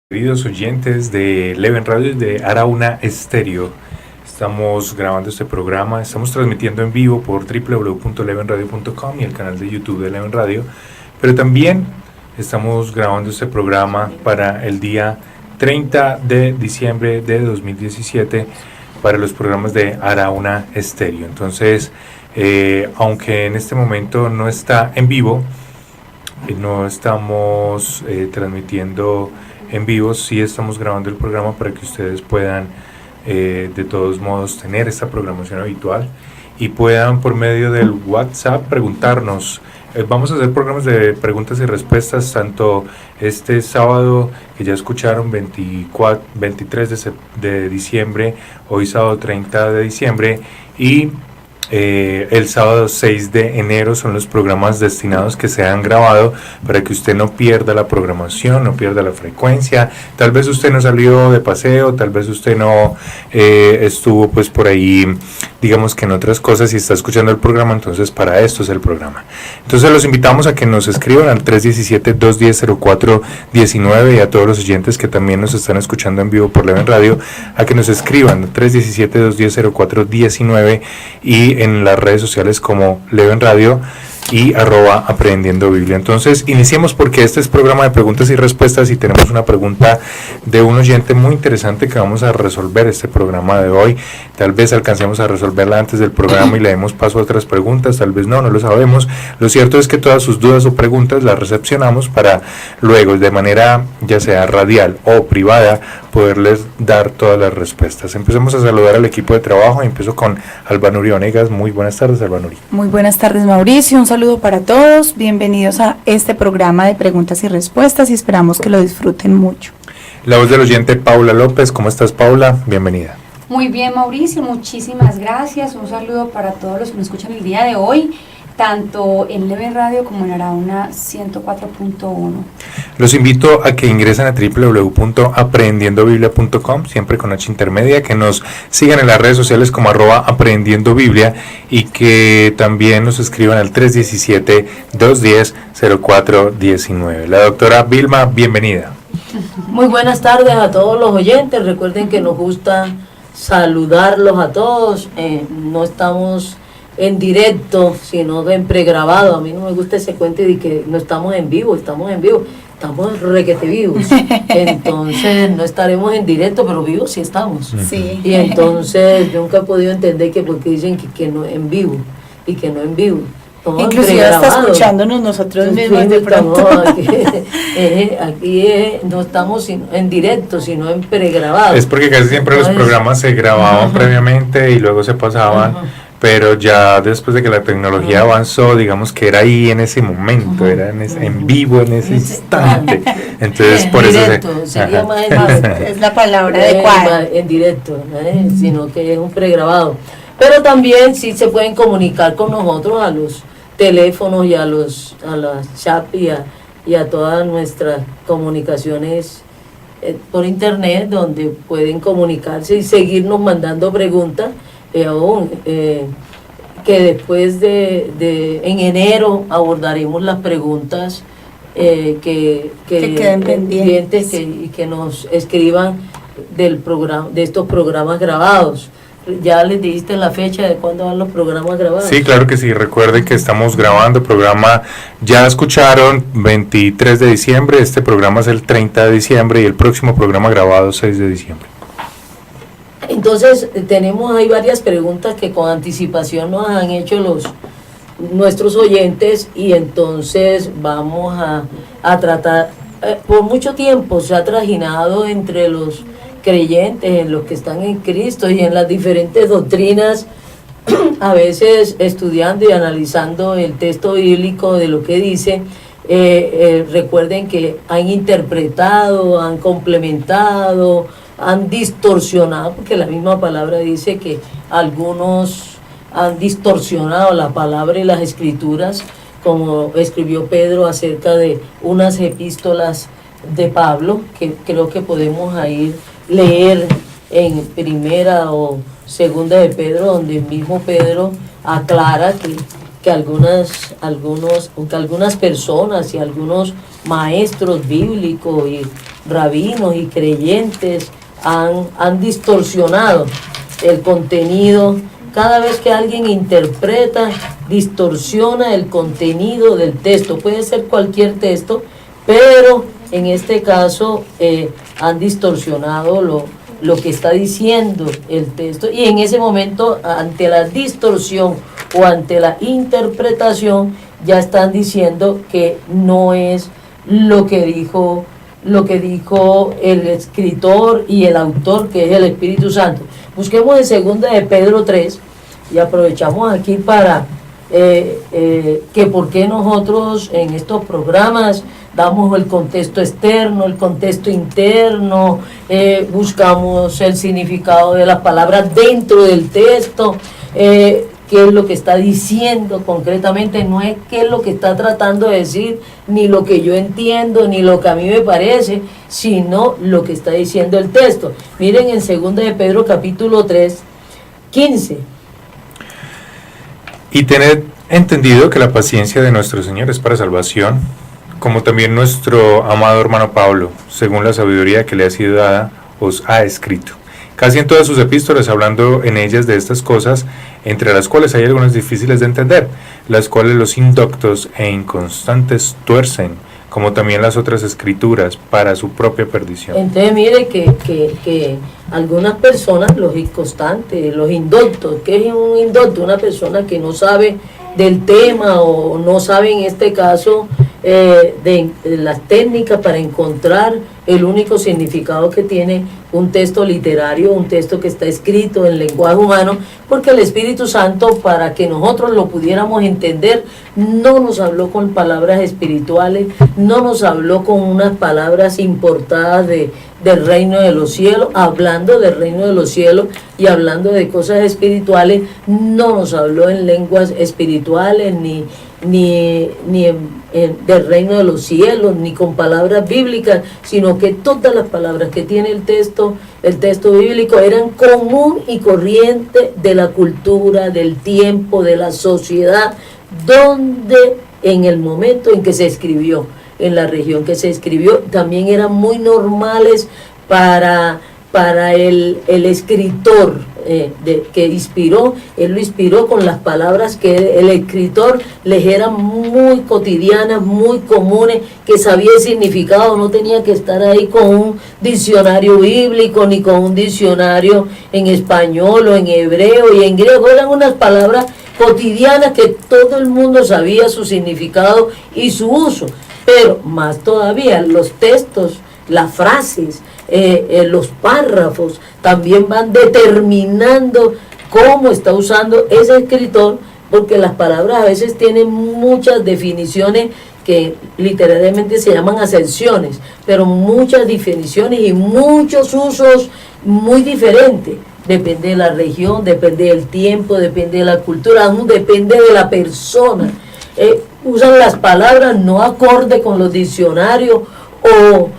Queridos oyentes de Leven Radio y de Arauna Estéreo, estamos grabando este programa, estamos transmitiendo en vivo por www.levenradio.com y el canal de YouTube de Leven Radio, pero también estamos grabando este programa para el día 30 de diciembre de 2017 para los programas de Arauna Estéreo. Entonces, aunque en este momento no está en vivo, no estamos transmitiendo en vivo, sí estamos grabando el programa para que ustedes puedan de todos modos tener esta programación habitual y puedan por medio del WhatsApp preguntarnos. Vamos a hacer programas de preguntas y respuestas tanto este sábado que ya escucharon 23 de diciembre, hoy sábado 30 de diciembre y el sábado 6 de enero. Son los programas destinados que se han grabado para que usted no pierda la programación, no pierda la frecuencia. Tal vez usted no salió de paseo, tal vez usted no estuvo pues por ahí, digamos que en otras cosas y está escuchando el programa, entonces para esto es el programa. Entonces los invitamos a que nos escriban al 317-210-0419 y a todos los oyentes que también nos están escuchando en vivo por Leven Radio, a que nos escriban al 317-210-0419 y en las redes sociales como Leven Radio y @aprendiendo Biblia. Entonces iniciemos porque este es programa de preguntas y respuestas y tenemos una pregunta de un oyente muy interesante que vamos a resolver este programa de hoy. Tal vez alcancemos a resolverla antes del programa y le demos paso a otras preguntas, tal vez no lo sabemos. Lo cierto es que todas sus dudas o preguntas las recepcionamos para luego de manera ya sea radial o privada poderles dar todas las respuestas. Empecemos a saludar al equipo de trabajo. Empiezo con Albanuri Onegas. Muy buenas tardes, Albanuri. Muy buenas tardes, Mauricio. Un saludo para todos. Bienvenidos a este programa de preguntas y respuestas y esperamos que lo disfruten mucho. La voz del oyente Paula López. ¿Cómo estás, Paula? Bienvenida. Muy bien, Mauricio. Muchísimas gracias. Un saludo para todos los que nos escuchan el día de hoy, tanto en Leven Radio como en Arauna 104.1. Los invito a que ingresen a www.aprendiendobiblia.com, siempre con H intermedia, que nos sigan en las redes sociales como @aprendiendobiblia y que también nos escriban al 317-210-0419. La doctora Vilma, bienvenida. Muy buenas tardes a todos los oyentes. Recuerden que nos gusta saludarlos a todos. No estamos en directo, sino en pregrabado. A mí no me gusta ese cuento de que no estamos en vivo, estamos requete vivos. Entonces no estaremos en directo, pero vivos sí estamos. Sí. Y entonces nunca he podido entender que porque dicen que no en vivo y que no en vivo. Inclusive hasta escuchándonos nosotros mismos de pronto. Aquí no estamos en directo, sino en pregrabado. Es porque casi siempre los programas se grababan previamente y luego se pasaban. Pero ya después de que la tecnología avanzó, digamos que era ahí en ese momento, era en vivo, en ese instante. Entonces, por directo, eso sería más es la palabra adecuada. En directo, sino que es un pregrabado. Pero también sí se pueden comunicar con nosotros a los teléfonos y a las chat y a todas nuestras comunicaciones por internet, donde pueden comunicarse y seguirnos mandando preguntas. Que después en enero abordaremos las preguntas que queden pendientes y que nos escriban del programa, de estos programas grabados. ¿Ya les dijiste la fecha de cuándo van los programas grabados? Sí, claro que sí. Recuerden que estamos grabando programa, ya escucharon, 23 de diciembre, este programa es el 30 de diciembre y el próximo programa grabado 6 de diciembre. Entonces tenemos ahí varias preguntas que con anticipación nos han hecho nuestros oyentes y entonces vamos a tratar. Por mucho tiempo se ha trajinado entre los creyentes, en los que están en Cristo y en las diferentes doctrinas, a veces estudiando y analizando el texto bíblico de lo que dice. Recuerden que han interpretado, han complementado, han distorsionado, porque la misma palabra dice que algunos han distorsionado la palabra y las escrituras, como escribió Pedro acerca de unas epístolas de Pablo, que creo que podemos ahí leer en primera o segunda de Pedro, donde el mismo Pedro aclara que algunas personas y algunos maestros bíblicos y rabinos y creyentes han distorsionado el contenido. Cada vez que alguien interpreta, distorsiona el contenido del texto. Puede ser cualquier texto, pero en este caso han distorsionado lo que está diciendo el texto. Y en ese momento, ante la distorsión o ante la interpretación, ya están diciendo que no es lo que dijo el escritor y el autor, que es el Espíritu Santo. Busquemos en 2 de Pedro 3 y aprovechamos aquí para que por qué nosotros en estos programas damos el contexto externo, el contexto interno, buscamos el significado de las palabras dentro del texto, qué es lo que está diciendo concretamente, no es qué es lo que está tratando de decir, ni lo que yo entiendo, ni lo que a mí me parece, sino lo que está diciendo el texto. Miren en 2 de Pedro capítulo 3, 15. Y tened entendido que la paciencia de nuestro Señor es para salvación, como también nuestro amado hermano Pablo, según la sabiduría que le ha sido dada, os ha escrito. Casi en todas sus epístolas, hablando en ellas de estas cosas, entre las cuales hay algunas difíciles de entender, las cuales los indoctos e inconstantes tuercen, como también las otras escrituras, para su propia perdición. Entonces mire que algunas personas, los inconstantes, los indoctos, ¿qué es un indocto? Una persona que no sabe del tema o no sabe en este caso de las técnicas para encontrar el único significado que tiene un texto literario, un texto que está escrito en lenguaje humano, porque el Espíritu Santo, para que nosotros lo pudiéramos entender, no nos habló con palabras espirituales, no nos habló con unas palabras importadas del reino de los cielos, hablando del reino de los cielos y hablando de cosas espirituales, no nos habló en lenguas espirituales, ni del reino de los cielos, ni con palabras bíblicas, sino que todas las palabras que tiene el texto bíblico eran común y corriente de la cultura, del tiempo, de la sociedad, donde en el momento en que se escribió, en la región que se escribió, también eran muy normales para el escritor que inspiró. Él lo inspiró con las palabras que el escritor les eran muy cotidianas, muy comunes, que sabía el significado, no tenía que estar ahí con un diccionario bíblico ni con un diccionario en español o en hebreo y en griego. Eran unas palabras cotidianas que todo el mundo sabía su significado y su uso. Pero más todavía, los textos, las frases, los párrafos también van determinando cómo está usando ese escritor, porque las palabras a veces tienen muchas definiciones que literalmente se llaman acepciones, pero muchas definiciones y muchos usos muy diferentes. Depende de la región, depende del tiempo, depende de la cultura, aún depende de la persona. Usan las palabras no acorde con los diccionarios o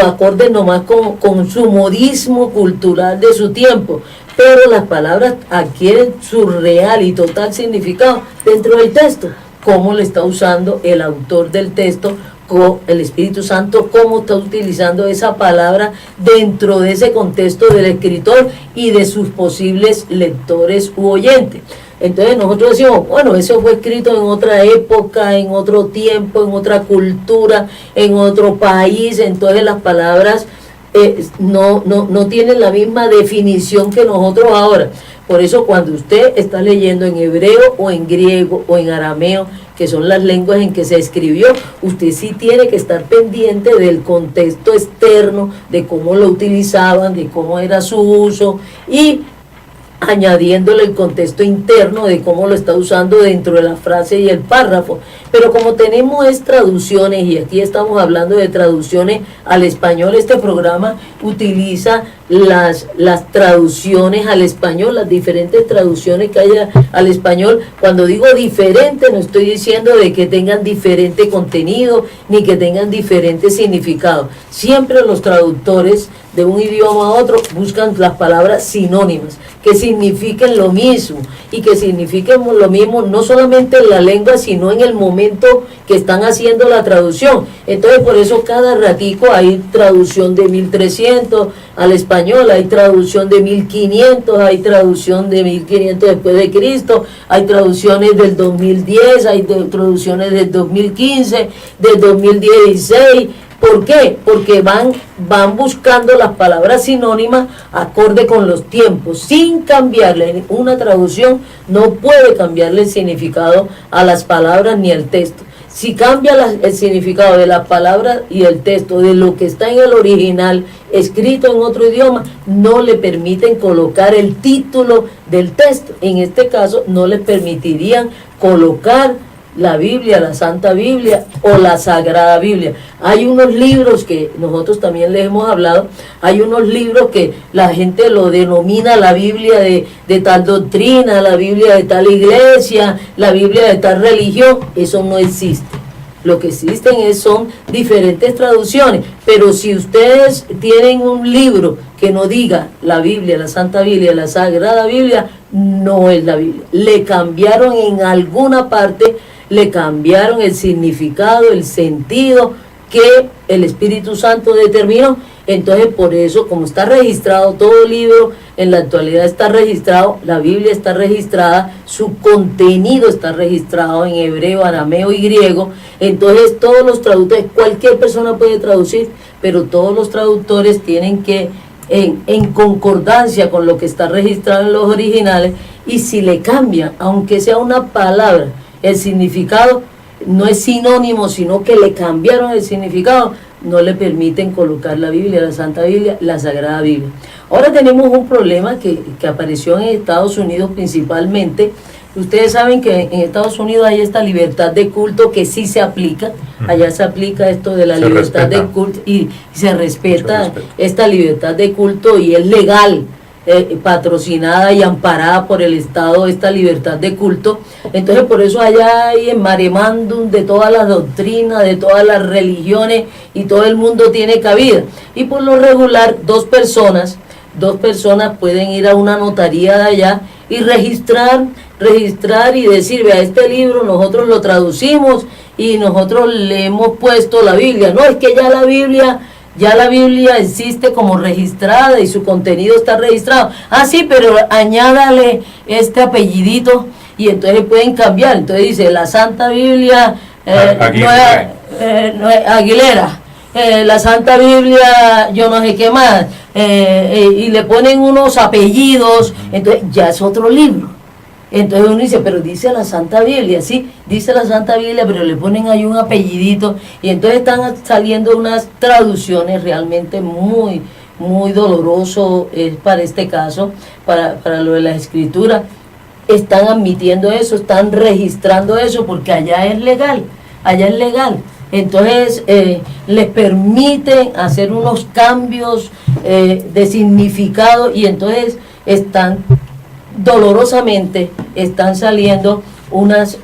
acorde nomás con su modismo cultural de su tiempo, pero las palabras adquieren su real y total significado dentro del texto, cómo lo está usando el autor del texto, con el Espíritu Santo, cómo está utilizando esa palabra dentro de ese contexto del escritor y de sus posibles lectores u oyentes. Entonces nosotros decimos, bueno, eso fue escrito en otra época, en otro tiempo, en otra cultura, en otro país, entonces las palabras no tienen la misma definición que nosotros ahora. Por eso cuando usted está leyendo en hebreo o en griego o en arameo, que son las lenguas en que se escribió, usted sí tiene que estar pendiente del contexto externo, de cómo lo utilizaban, de cómo era su uso y añadiéndole el contexto interno de cómo lo está usando dentro de la frase y el párrafo. Pero como tenemos traducciones, y aquí estamos hablando de traducciones al español, este programa utiliza las traducciones al español, las diferentes traducciones que haya al español. Cuando digo diferente, no estoy diciendo de que tengan diferente contenido, ni que tengan diferente significado. Siempre los traductores de un idioma a otro buscan las palabras sinónimas, que signifiquen lo mismo, y que signifiquen lo mismo, no solamente en la lengua, sino en el momento que están haciendo la traducción. Entonces, por eso cada ratico hay traducción de 1300 al español, hay traducción de 1500, hay traducción de 1500 después de Cristo, hay traducciones del 2010, hay traducciones del 2015, del 2016. ¿Por qué? Porque van buscando las palabras sinónimas acorde con los tiempos, sin cambiarle. Una traducción no puede cambiarle el significado a las palabras ni al texto. Si cambia el significado de las palabras y el texto de lo que está en el original, escrito en otro idioma, no le permiten colocar el título del texto. En este caso, no le permitirían colocar la Biblia, la Santa Biblia o la Sagrada Biblia. Hay unos libros que nosotros también les hemos hablado, hay unos libros que la gente lo denomina la Biblia de tal doctrina, la Biblia de tal iglesia, la Biblia de tal religión. Eso no existe. Lo que existen son diferentes traducciones, pero si ustedes tienen un libro que no diga la Biblia, la Santa Biblia, la Sagrada Biblia, no es la Biblia. Le cambiaron en alguna parte, le cambiaron el significado, el sentido que el Espíritu Santo determinó. Entonces, por eso, como está registrado todo el libro, en la actualidad está registrado, la Biblia está registrada, su contenido está registrado en hebreo, arameo y griego. Entonces, todos los traductores, cualquier persona puede traducir, pero todos los traductores tienen que, en concordancia con lo que está registrado en los originales, y si le cambian, aunque sea una palabra, el significado no es sinónimo, sino que le cambiaron el significado, no le permiten colocar la Biblia, la Santa Biblia, la Sagrada Biblia. Ahora tenemos un problema que apareció en Estados Unidos principalmente. Ustedes saben que en Estados Unidos hay esta libertad de culto que sí se aplica. Allá se aplica esto de la libertad de culto y se respeta esta libertad de culto y es legal. Patrocinada y amparada por el Estado esta libertad de culto. Entonces por eso allá hay en maremándum de todas las doctrinas, de todas las religiones, y todo el mundo tiene cabida. Y por lo regular dos personas pueden ir a una notaría de allá y registrar y decir, vea, este libro nosotros lo traducimos y nosotros le hemos puesto la Biblia. No, es que ya la Biblia existe como registrada y su contenido está registrado. Ah, sí, pero añádale este apellidito y entonces pueden cambiar. Entonces dice la Santa Biblia Aguilera, la Santa Biblia yo no sé qué más, y le ponen unos apellidos, entonces ya es otro libro. Entonces uno dice, pero dice la Santa Biblia, sí, dice la Santa Biblia, pero le ponen ahí un apellidito, y entonces están saliendo unas traducciones realmente muy, muy doloroso para este caso, para lo de la escritura. Están admitiendo eso, están registrando eso, porque allá es legal. Entonces les permiten hacer unos cambios de significado, y entonces dolorosamente están saliendo unas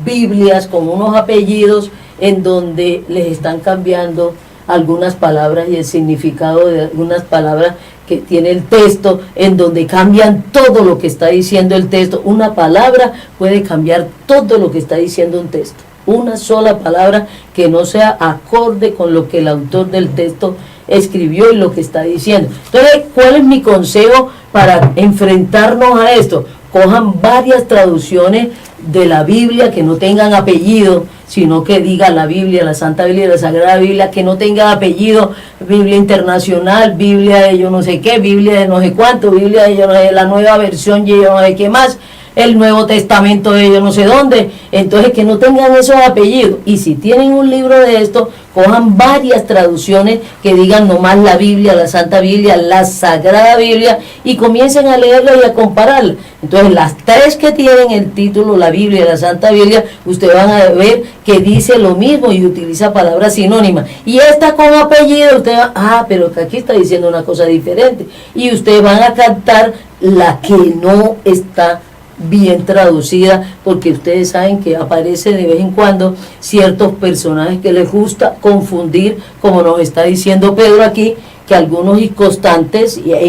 Biblias con unos apellidos en donde les están cambiando algunas palabras y el significado de algunas palabras que tiene el texto, en donde cambian todo lo que está diciendo el texto. Una palabra puede cambiar todo lo que está diciendo un texto. Una sola palabra que no sea acorde con lo que el autor del texto escribió y lo que está diciendo. Entonces, ¿cuál es mi consejo para enfrentarnos a esto? Cojan varias traducciones de la Biblia que no tengan apellido, sino que diga la Biblia, la Santa Biblia, la Sagrada Biblia, que no tenga apellido, Biblia internacional, Biblia de yo no sé qué, Biblia de no sé cuánto, Biblia de yo no sé, la nueva versión de yo no sé qué más, el Nuevo Testamento de yo no sé dónde. Entonces, que no tengan esos apellidos. Y si tienen un libro de esto, cojan varias traducciones que digan nomás la Biblia, la Santa Biblia, la Sagrada Biblia, y comiencen a leerla y a compararla. Entonces, las tres que tienen el título, la Biblia, la Santa Biblia, ustedes van a ver que dice lo mismo y utiliza palabras sinónimas. Y esta con apellido, ustedes van, pero que aquí está diciendo una cosa diferente. Y ustedes van a captar la que no está bien traducida, porque ustedes saben que aparece de vez en cuando ciertos personajes que les gusta confundir, como nos está diciendo Pedro aquí, que algunos inconstantes e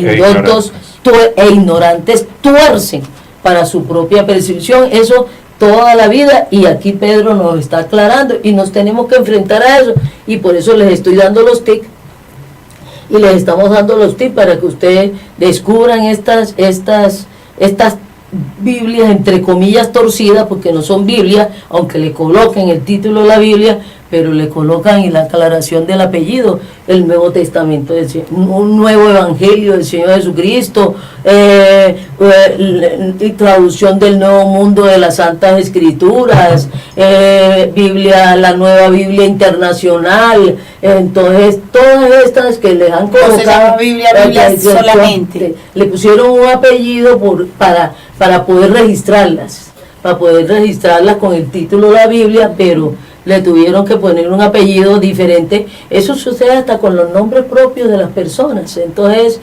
ignorantes tuercen para su propia percepción, eso toda la vida, y aquí Pedro nos está aclarando y nos tenemos que enfrentar a eso, y por eso les estoy dando los tips y les estamos dando los tips para que ustedes descubran estas Biblias entre comillas torcidas, porque no son Biblias, aunque le coloquen el título de la Biblia, pero le colocan en la aclaración del apellido el Nuevo Testamento, un nuevo Evangelio del Señor Jesucristo, y traducción del Nuevo Mundo de las Santas Escrituras, Biblia, la Nueva Biblia Internacional. Entonces todas estas que les han colocado, no se llama Biblia solamente, le pusieron un apellido para poder registrarlas, con el título de la Biblia, pero le tuvieron que poner un apellido diferente. Eso sucede hasta con los nombres propios de las personas. Entonces,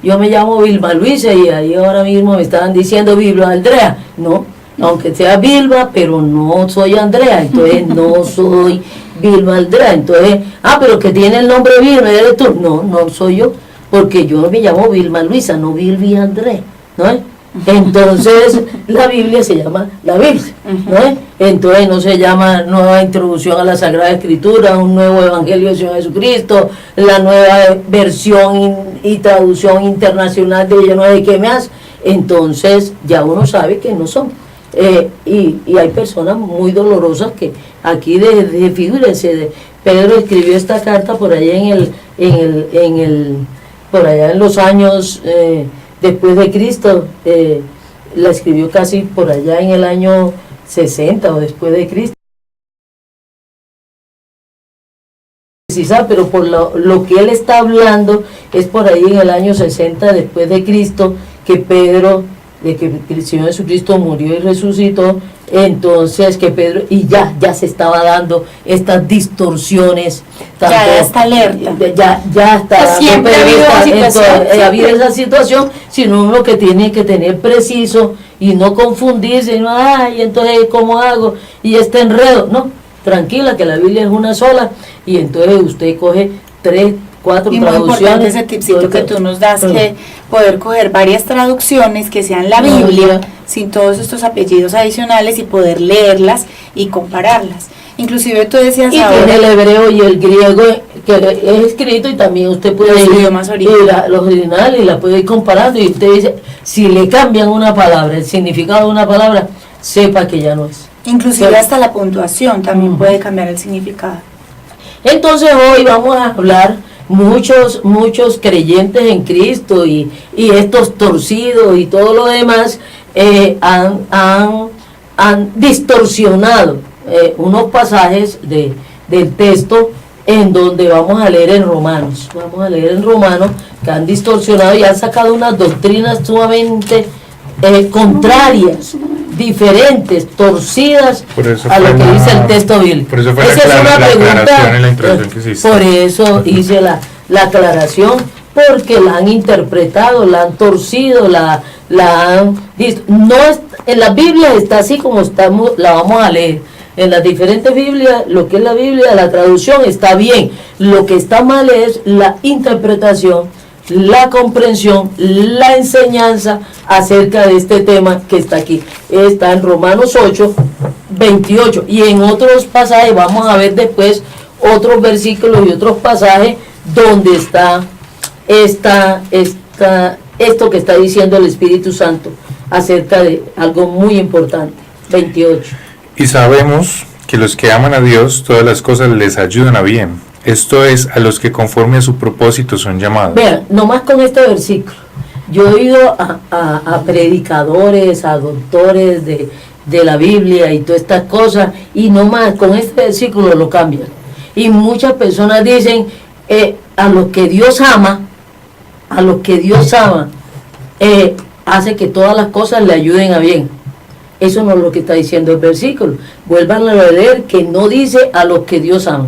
yo me llamo Vilma Luisa y ahí ahora mismo me estaban diciendo Vilma Andrea. No, aunque sea Vilma, pero no soy Andrea, entonces no soy Vilma Andrea. Entonces, pero que tiene el nombre Vilma, ¿eres tú? No, no soy yo, porque yo me llamo Vilma Luisa, no Vilvi Andrea, ¿no? Entonces la Biblia se llama la Biblia, ¿no? Entonces no se llama Nueva Introducción a la Sagrada Escritura, un nuevo Evangelio del Señor Jesucristo, la nueva versión y traducción internacional de yo no sé qué más. Entonces ya uno sabe que no son, y hay personas muy dolorosas que aquí figúrense, Pedro escribió esta carta por allá por allá en los años después de Cristo, la escribió casi por allá en el año 60 o después de Cristo. Pero por lo que él está hablando es por ahí en el año 60 después de Cristo, que Pedro, de que el Señor Jesucristo murió y resucitó. Entonces que Pedro, y ya se estaba dando estas distorsiones, ya está alerta, ya está, pues siempre ha habido esa situación, sino uno que tiene que tener preciso y no confundirse, no, entonces ¿cómo hago? Y este enredo, no, tranquila, que la Biblia es una sola, y entonces usted coge 3, 4 y traducciones. Muy importante ese tipcito que tú nos das, que poder coger varias traducciones que sean la Biblia, sin todos estos apellidos adicionales, y poder leerlas y compararlas. Inclusive tú decías y ahora, tiene el hebreo y el griego que es escrito, y también usted puede los ir idiomas originales, los originales, y la puede ir comparando, y usted dice, si le cambian una palabra, el significado de una palabra, sepa que ya no es. inclusive hasta la puntuación también puede cambiar el significado. Entonces hoy vamos a hablar muchos creyentes en Cristo y estos torcidos y todo lo demás han distorsionado unos pasajes del texto, en donde vamos a leer en Romanos, que han distorsionado y han sacado unas doctrinas sumamente contrarias, diferentes, torcidas a lo que dice el texto bíblico. Por eso fue Esa es una aclaración en la introducción que hiciste. Por eso hice la aclaración, porque la han interpretado, la han torcido, la han no es, en la Biblia está así como estamos, la vamos a leer. En las diferentes Biblias, lo que es la Biblia, la traducción está bien. Lo que está mal es la interpretación, la comprensión, la enseñanza acerca de este tema que está aquí. Está en Romanos 8, 28. Y en otros pasajes, vamos a ver después otros versículos y otros pasajes donde está esto que está diciendo el Espíritu Santo acerca de algo muy importante. 28. Y sabemos que los que aman a Dios, todas las cosas les ayudan a bien. Esto es, a los que conforme a su propósito son llamados. Vean, nomás con este versículo, yo he oído a predicadores, a doctores de la Biblia y todas estas cosas, y nomás con este versículo lo cambian. Y muchas personas dicen, a los que Dios ama, hace que todas las cosas le ayuden a bien. Eso no es lo que está diciendo el versículo. Vuelvan a leer que no dice a los que Dios ama.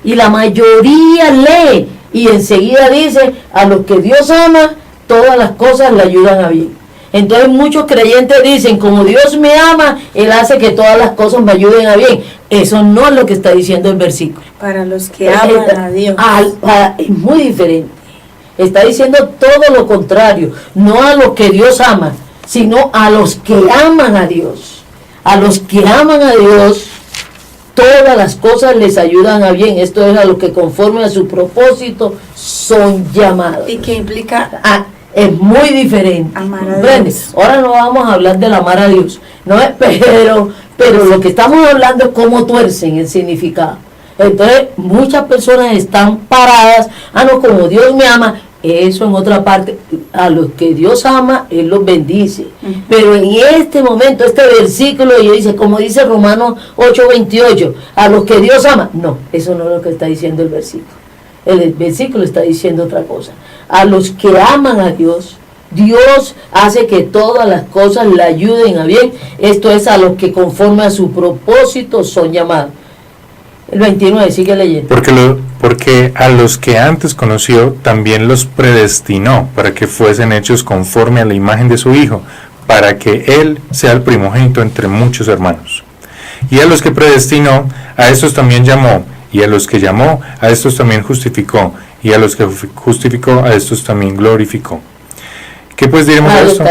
Y la mayoría lee y enseguida dice a los que Dios ama, todas las cosas le ayudan a bien. Entonces muchos creyentes dicen, como Dios me ama, Él hace que todas las cosas me ayuden a bien. Eso no es lo que está diciendo el versículo. Para los que aman a Dios. Es muy diferente. Está diciendo todo lo contrario. No a los que Dios ama, sino a los que aman a Dios. A los que aman a Dios, todas las cosas les ayudan a bien. Esto es a los que conforme a su propósito son llamados. ¿Y qué implica? Es muy diferente. Amar a ¿Comprendes? Dios. Ahora no vamos a hablar del amar a Dios, ¿no? Pero lo que estamos hablando es cómo tuercen el significado. Entonces, muchas personas están paradas, no, como Dios me ama, eso en otra parte, a los que Dios ama, Él los bendice. Pero en este momento, este versículo, y dice, como dice Romanos 8:28, a los que Dios ama, no, eso no es lo que está diciendo el versículo. El versículo está diciendo otra cosa. A los que aman a Dios, Dios hace que todas las cosas le ayuden a bien. Esto es a los que conforme a su propósito son llamados. El 29, sigue leyendo. Porque a los que antes conoció, también los predestinó para que fuesen hechos conforme a la imagen de su Hijo, para que Él sea el primogénito entre muchos hermanos. Y a los que predestinó, a estos también llamó, y a los que llamó, a estos también justificó, y a los que justificó, a estos también glorificó. ¿Qué pues diremos a esto?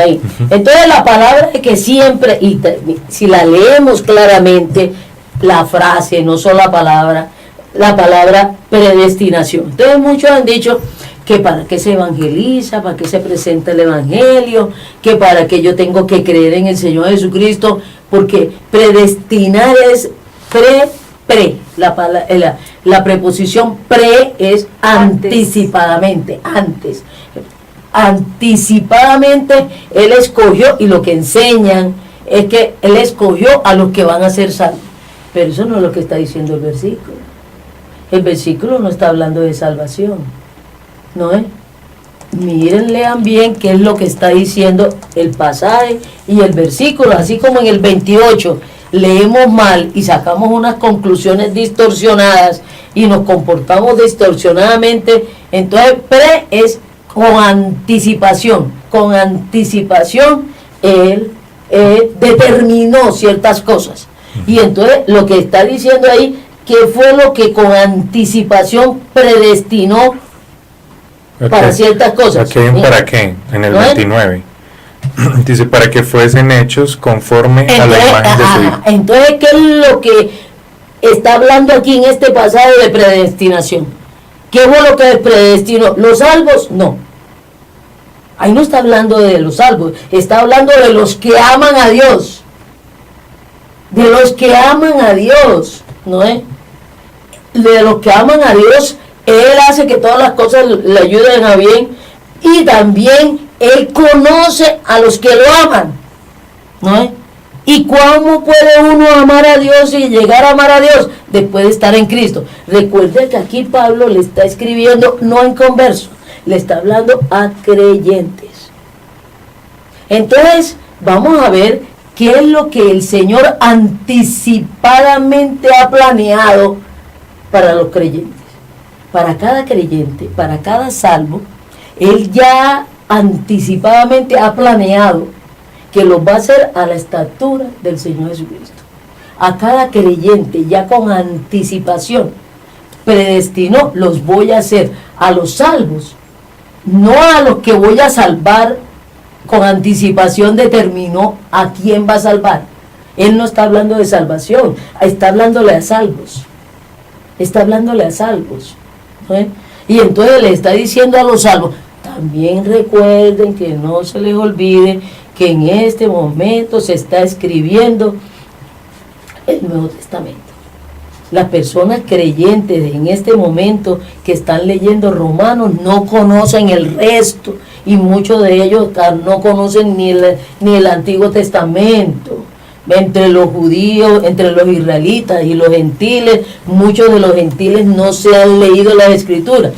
Entonces la palabra que siempre, y si la leemos claramente, la frase, no solo la palabra predestinación. Entonces muchos han dicho que para qué se evangeliza, para qué se presenta el evangelio, que para qué yo tengo que creer en el Señor Jesucristo, porque predestinar es pre, la preposición pre es anticipadamente, antes. Anticipadamente Él escogió, y lo que enseñan es que Él escogió a los que van a ser salvos. Pero eso no es lo que está diciendo el versículo. El versículo no está hablando de salvación, ¿no es? Miren, lean bien qué es lo que está diciendo el pasaje y el versículo, así como en el 28 leemos mal y sacamos unas conclusiones distorsionadas y nos comportamos distorsionadamente. Entonces pre es con anticipación, Él determinó ciertas cosas. Y entonces lo que está diciendo ahí, que fue lo que con anticipación predestinó para ciertas cosas. ¿Para qué? En el 29. Dice, para que fuesen hechos conforme a la imagen de su Hijo. Entonces, ¿qué es lo que está hablando aquí en este pasaje de predestinación? ¿Qué fue lo que predestinó? ¿Los salvos? No. Ahí no está hablando de los salvos, está hablando de los que aman a Dios. De los que aman a Dios, ¿no es? De los que aman a Dios, Él hace que todas las cosas le ayuden a bien, y también Él conoce a los que lo aman, ¿no es? ¿Y cómo puede uno amar a Dios y llegar a amar a Dios? Después de estar en Cristo. Recuerde que aquí Pablo le está escribiendo no en conversos, le está hablando a creyentes. Entonces, vamos a ver qué es lo que el Señor anticipadamente ha planeado para los creyentes. Para cada creyente, para cada salvo, Él ya anticipadamente ha planeado que los va a hacer a la estatura del Señor Jesucristo. A cada creyente, ya con anticipación, predestinó, los voy a hacer. A los salvos, no a los que voy a salvar, con anticipación determinó a quién va a salvar. Él no está hablando de salvación, está hablándole a salvos. Está hablándole a salvos. ¿Eh? Y entonces le está diciendo a los salvos, también recuerden que no se les olvide que en este momento se está escribiendo el Nuevo Testamento. Las personas creyentes en este momento que están leyendo Romanos no conocen el resto, y muchos de ellos no conocen ni el Antiguo Testamento. Entre los judíos, entre los israelitas y los gentiles, muchos de los gentiles no se han leído las Escrituras.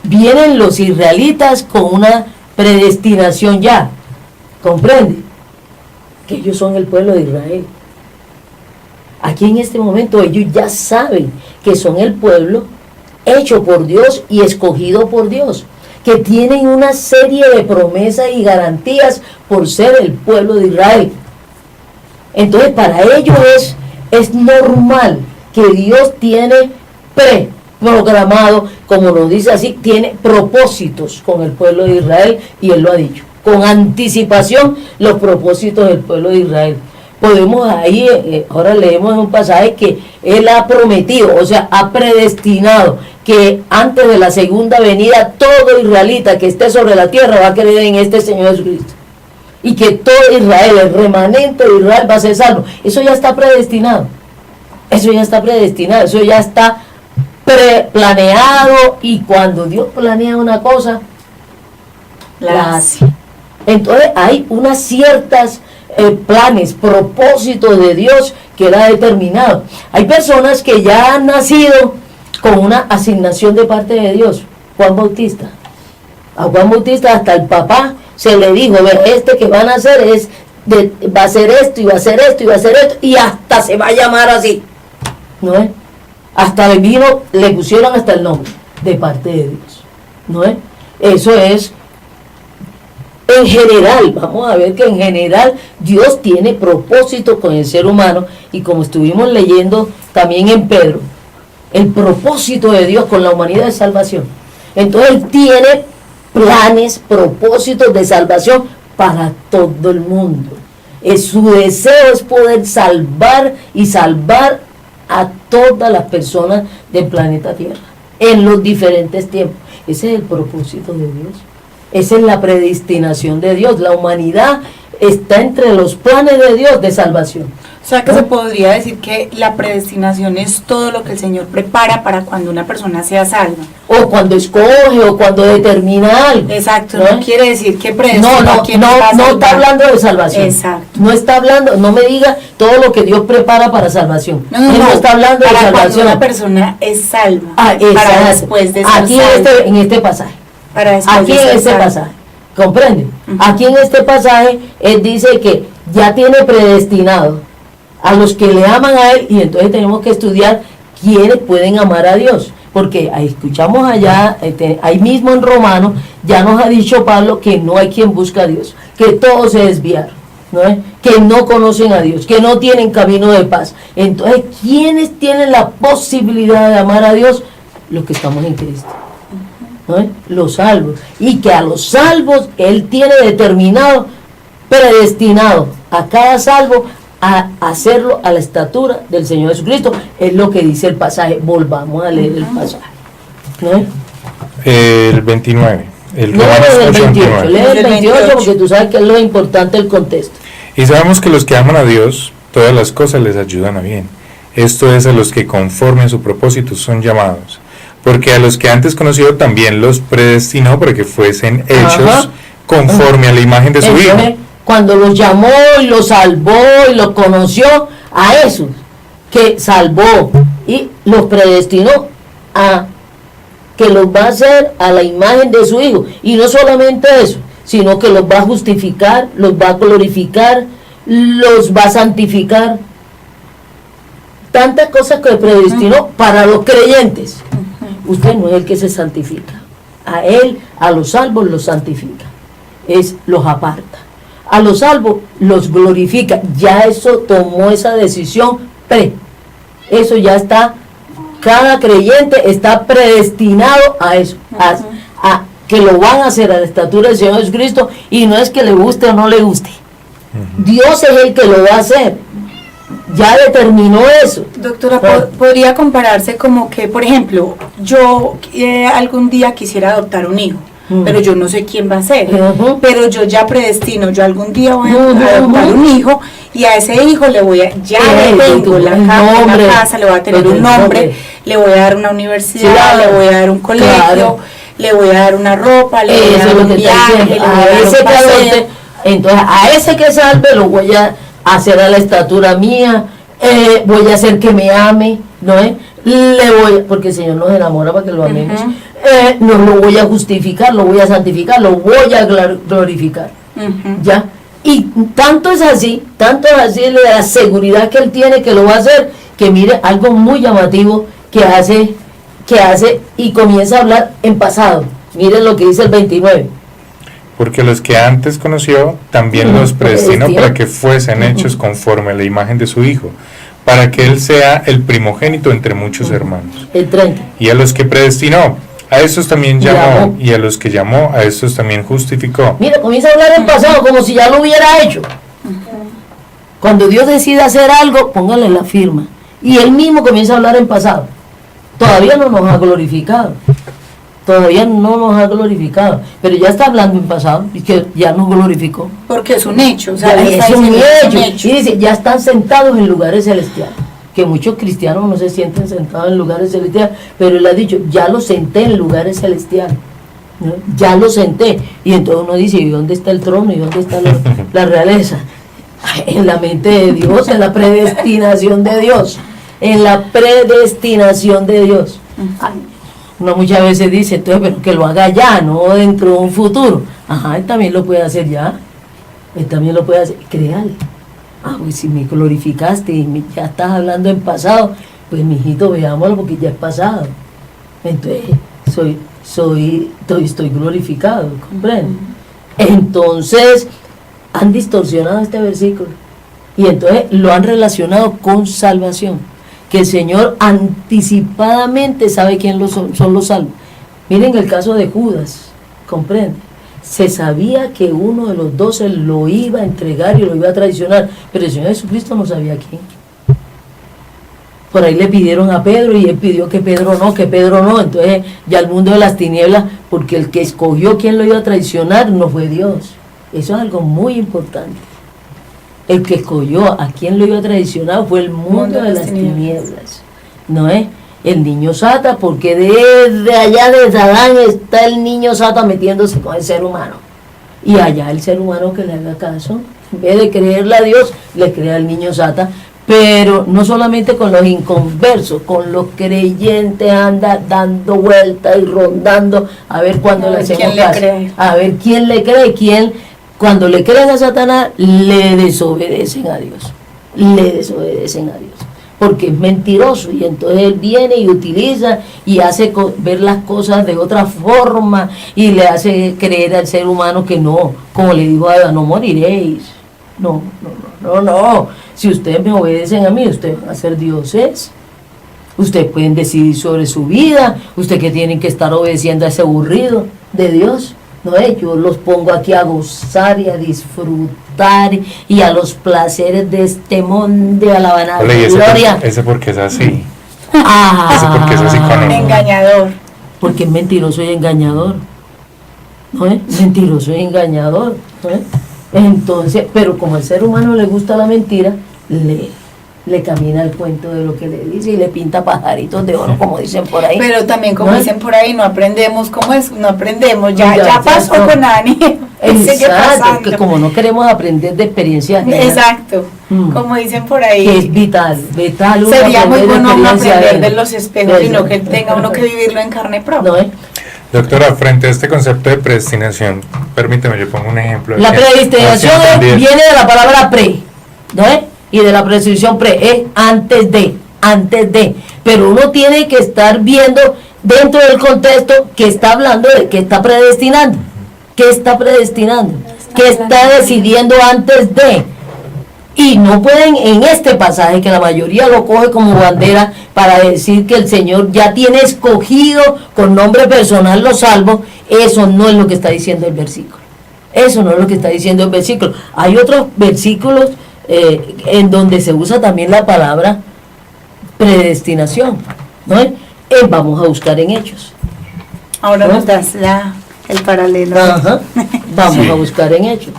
Vienen los israelitas con una predestinación ya, ¿comprende? Que ellos son el pueblo de Israel. Aquí en este momento ellos ya saben que son el pueblo hecho por Dios y escogido por Dios, que tienen una serie de promesas y garantías por ser el pueblo de Israel. Entonces para ellos es normal que Dios tiene programado, como nos dice así, tiene propósitos con el pueblo de Israel, y Él lo ha dicho. con anticipación los propósitos del pueblo de Israel. Podemos ahí, ahora leemos un pasaje que Él ha prometido, o sea, ha predestinado que antes de la segunda venida todo israelita que esté sobre la tierra va a creer en este Señor Jesucristo. Y que todo Israel, el remanente de Israel va a ser salvo. Eso ya está predestinado. Eso ya está predestinado, eso ya está planeado, y cuando Dios planea una cosa, la hace. Entonces hay unas ciertas planes, propósitos de Dios que Él ha determinado. Hay personas que ya han nacido con una asignación de parte de Dios. Juan Bautista. A Juan Bautista hasta el papá se le dijo, este que van a hacer va a hacer esto, y va a hacer esto, y va a hacer esto, y hasta se va a llamar así. ¿No es? Hasta el vino le pusieron hasta el nombre de parte de Dios. ¿No es? Eso es en general. Vamos a ver que en general Dios tiene propósito con el ser humano, y como estuvimos leyendo también en Pedro, el propósito de Dios con la humanidad es salvación. Entonces Él tiene planes, propósitos de salvación para todo el mundo. Su deseo es poder salvar y salvar a todas las personas del planeta Tierra en los diferentes tiempos. Ese es el propósito de Dios. Esa es la predestinación de Dios. La humanidad está entre los planes de Dios de salvación. O sea que se podría decir que la predestinación es todo lo que el Señor prepara para cuando una persona sea salva. O cuando escoge, o cuando determina algo. Exacto, no quiere decir que predestina no está hablando de salvación. Exacto. No está hablando, no me diga todo lo que Dios prepara para salvación. No está hablando de salvación. Cuando una persona es salva, para después de ser aquí salva. en este pasaje. Para después aquí de ser en este salva. pasaje. ¿Comprende? Uh-huh. Aquí en este pasaje Él dice que ya tiene predestinado a los que le aman a Él, y entonces tenemos que estudiar quiénes pueden amar a Dios, porque ahí escuchamos allá, ahí mismo en Romanos, ya nos ha dicho Pablo que no hay quien busca a Dios, que todos se desviaron, ¿no es? Que no conocen a Dios, que no tienen camino de paz. Entonces, ¿quiénes tienen la posibilidad de amar a Dios? Los que estamos en Cristo, ¿no es? Los salvos, y que a los salvos Él tiene determinado, predestinado a cada salvo a hacerlo a la estatura del Señor Jesucristo. Es lo que dice el pasaje. Volvamos a leer el pasaje, ¿no? El 29. El 28, lee el 28 porque tú sabes que es lo importante del contexto. Y sabemos que los que aman a Dios, todas las cosas les ayudan a bien. Esto es a los que conforme a su propósito son llamados. Porque a los que antes conoció también los predestinó para que fuesen hechos conforme a la imagen de su Hijo. Cuando los llamó y los salvó y los conoció, a esos que salvó y los predestinó a que los va a hacer a la imagen de su Hijo. Y no solamente eso, sino que los va a justificar, los va a glorificar, los va a santificar. Tantas cosas que predestinó para los creyentes. Usted no es el que se santifica. A Él, a los salvos los santifica. Los aparta. A los salvos los glorifica. Ya eso tomó esa decisión eso ya está, cada creyente está predestinado a eso, a que lo van a hacer a la estatura del Señor Jesucristo, y no es que le guste o no le guste. Dios es el que lo va a hacer. Ya determinó eso. Doctora, podría compararse como que, por ejemplo, yo algún día quisiera adoptar un hijo, pero yo no sé quién va a ser, pero yo ya predestino, yo algún día voy a adoptar un hijo, y a ese hijo le voy a, ya le tengo la casa, le voy a tener un nombre, le voy a dar una universidad, le voy a dar un colegio, le voy a dar una ropa, le voy a dar un viaje, le voy a dar un paseo. Entonces a ese que salve lo voy a hacer a la estatura mía, voy a hacer que me ame, ¿no es? Porque el Señor nos enamora para que lo amemos. No lo voy a justificar, lo voy a santificar, lo voy a glorificar. ¿Ya? Y tanto es así la seguridad que Él tiene que lo va a hacer, que mire algo muy llamativo que hace y comienza a hablar en pasado. Miren lo que dice el 29. Porque los que antes conoció también los predestinó para que fuesen hechos conforme a la imagen de su Hijo, para que Él sea el primogénito entre muchos hermanos. El 30. Y a los que predestinó, A estos también llamó, y a los que llamó, a estos también justificó. Mira, comienza a hablar en pasado como si ya lo hubiera hecho. Cuando Dios decide hacer algo, póngale la firma. Y él mismo comienza a hablar en pasado. Todavía no nos ha glorificado. Todavía no nos ha glorificado. Pero ya está hablando en pasado y que ya nos glorificó. Porque es un hecho. O sea, Ya está es un diciendo que es un hecho. Y dice, ya están sentados en lugares celestiales. Que muchos cristianos no se sienten sentados en lugares celestiales, pero él ha dicho, ya los senté en lugares celestiales. ¿No? Ya los senté. Y entonces uno dice, ¿y dónde está el trono? ¿Y dónde está la realeza? En la mente de Dios, en la predestinación de Dios. En la predestinación de Dios. Uno muchas veces dice, entonces, pero que lo haga ya, no dentro de un futuro. Ajá, él también lo puede hacer ya. Él también lo puede hacer. Créale. Pues si me glorificaste y ya estás hablando en pasado, pues mijito, veámoslo porque ya es pasado. Entonces, estoy glorificado, ¿comprende? Entonces, han distorsionado este versículo y entonces lo han relacionado con salvación, que el Señor anticipadamente sabe quién son los salvos. Miren el caso de Judas, ¿comprende? Se sabía que uno de los 12 lo iba a entregar y lo iba a traicionar, pero el Señor Jesucristo no sabía quién. Por ahí le pidieron a Pedro y él pidió que Pedro no, entonces ya el mundo de las tinieblas, porque el que escogió quién lo iba a traicionar no fue Dios. Eso es algo muy importante. El que escogió a quién lo iba a traicionar fue el mundo de las tinieblas. ¿No es? El niño Sata, porque desde allá de Adán está el niño Sata metiéndose con el ser humano. Y allá el ser humano que le haga caso, en vez de creerle a Dios, le crea al niño Sata. Pero no solamente con los inconversos, con los creyentes anda dando vueltas y rondando a ver cuándo le hacemos caso. A ver quién le cree, cuando le creen a Satanás, le desobedecen a Dios. Le desobedecen a Dios. Porque es mentiroso y entonces él viene y utiliza y hace ver las cosas de otra forma y le hace creer al ser humano que no, como le dijo a Eva, no moriréis. No. Si ustedes me obedecen a mí, ustedes van a ser dioses. Ustedes pueden decidir sobre su vida. Ustedes que tienen que estar obedeciendo a ese aburrido de Dios. No, yo los pongo aquí a gozar y a disfrutar y a los placeres de este mundo, a la vanagloria. Ese porque es así. Ese porque es así con engañador. Porque es mentiroso y engañador. ¿No es? Mentiroso y engañador. ¿No es? Entonces, pero como al ser humano le gusta la mentira, le camina el cuento de lo que le dice y le pinta pajaritos de oro, como dicen por ahí. Pero también, como dicen por ahí, no aprendemos cómo es, no aprendemos. Ya pasó con Ani. Exacto, que como no queremos aprender de experiencias. Exacto, como dicen por ahí. Que es vital. Sería muy bueno no aprender de los espejos, sino que tenga uno que vivirlo en carne propia. ¿No? Doctora, frente a este concepto de predestinación, permíteme, yo pongo un ejemplo. La predestinación viene de la palabra pre, ¿no es? Y de la predestinación pre, es antes de. Pero uno tiene que estar viendo dentro del contexto que está hablando de que está predestinando. ¿Qué está predestinando? ¿Qué está decidiendo antes de? Y no pueden en este pasaje, que la mayoría lo coge como bandera para decir que el Señor ya tiene escogido con nombre personal los salvos, eso no es lo que está diciendo el versículo. Eso no es lo que está diciendo el versículo. Hay otros versículos en donde se usa también la palabra predestinación, ¿no? Vamos a buscar en Hechos. Ahora nos das el paralelo. Ajá. Vamos a buscar en Hechos.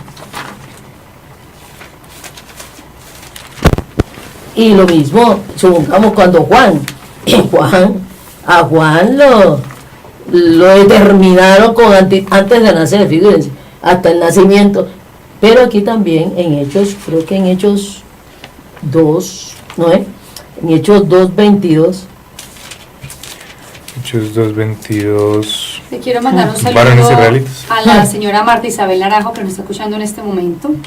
Y lo mismo, supongamos cuando a Juan lo determinaron antes de nacer, fíjense, hasta el nacimiento. Pero aquí también en Hechos, creo que en Hechos 2, ¿no es? En Hechos 2:22. Hechos 2:22. Le quiero mandar un Varones saludo israelitas. a la señora Marta Isabel Naranjo, que nos está escuchando en este momento. Un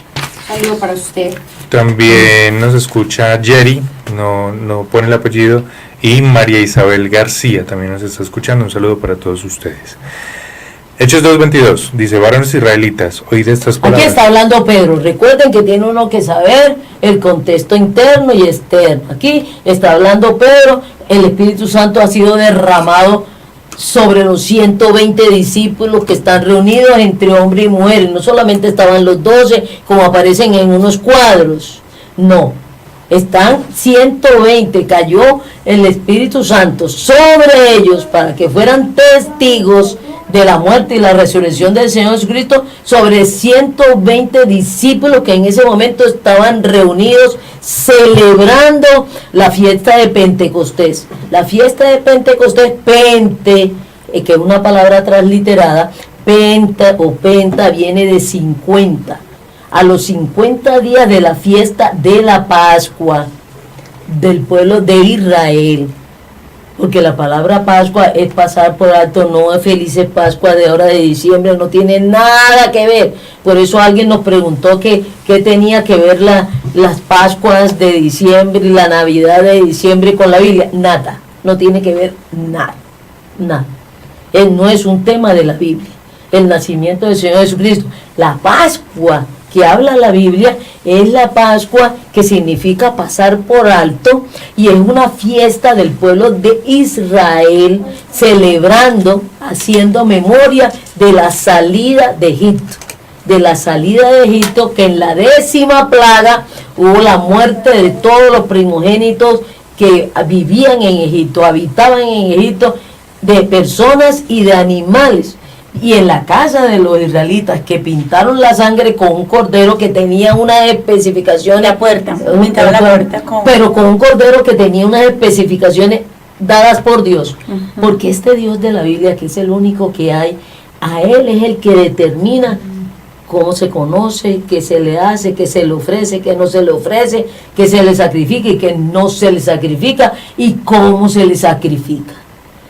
saludo para usted. También nos escucha Jerry, no pone el apellido, y María Isabel García también nos está escuchando. Un saludo para todos ustedes. Hechos 2:22 dice: varones israelitas, oíd estas palabras. Aquí está hablando Pedro. Recuerden que tiene uno que saber el contexto interno y externo. Aquí está hablando Pedro. El Espíritu Santo ha sido derramado sobre los 120 discípulos que están reunidos entre hombre y mujer. No solamente estaban los 12 como aparecen en unos cuadros, no, están 120, cayó el Espíritu Santo sobre ellos para que fueran testigos de la muerte y la resurrección del Señor Jesucristo, sobre 120 discípulos que en ese momento estaban reunidos celebrando la fiesta de Pentecostés. La fiesta de Pentecostés, que es una palabra transliterada, penta viene de 50. A los 50 días de la fiesta de la Pascua del pueblo de Israel, porque la palabra Pascua es pasar por alto, no es felices Pascua de ahora de diciembre, no tiene nada que ver. Por eso alguien nos preguntó qué tenía que ver las Pascuas de diciembre y la Navidad de diciembre con la Biblia. Nada, no tiene que ver nada. No es un tema de la Biblia. El nacimiento del Señor Jesucristo, la Pascua que habla la Biblia, es la Pascua que significa pasar por alto, y es una fiesta del pueblo de Israel celebrando, haciendo memoria de la salida de Egipto. De la salida de Egipto, que en la 10ª plaga hubo la muerte de todos los primogénitos que vivían en Egipto, habitaban en Egipto, de personas y de animales. Y en la casa de los israelitas, que pintaron la sangre con un cordero que tenía unas especificaciones, la puerta, pintaron la puerta pero con un cordero que tenía unas especificaciones dadas por Dios, porque este Dios de la Biblia, que es el único que hay, a Él es el que determina cómo se conoce, qué se le hace, qué se le ofrece, qué no se le ofrece, qué se le sacrifica y qué no se le sacrifica, y cómo se le sacrifica.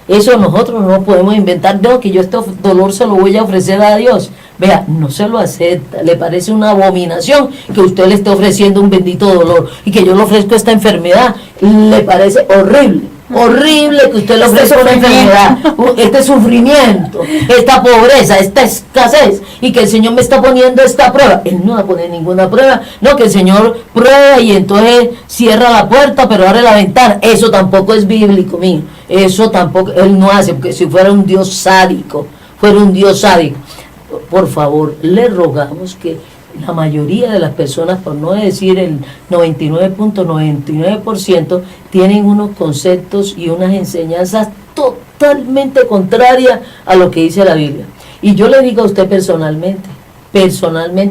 Eso nosotros no podemos inventar. No, que yo este dolor se lo voy a ofrecer a Dios. Vea, no se lo acepta. Le parece una abominación que usted le esté ofreciendo un bendito dolor, y que yo le ofrezco esta enfermedad. Le parece horrible. Horrible que usted le ofrezca una enfermedad, este sufrimiento, esta pobreza, esta escasez, y que el Señor me está poniendo esta prueba. Él no va a poner ninguna prueba. No, que el Señor prueba y entonces cierra la puerta pero abre la ventana. Eso tampoco es bíblico, mío. Eso tampoco Él no hace, porque si fuera un Dios sádico, por favor, le rogamos que la mayoría de las personas, por no decir el 99.99%, tienen unos conceptos y unas enseñanzas totalmente contrarias a lo que dice la Biblia. Y yo le digo a usted personalmente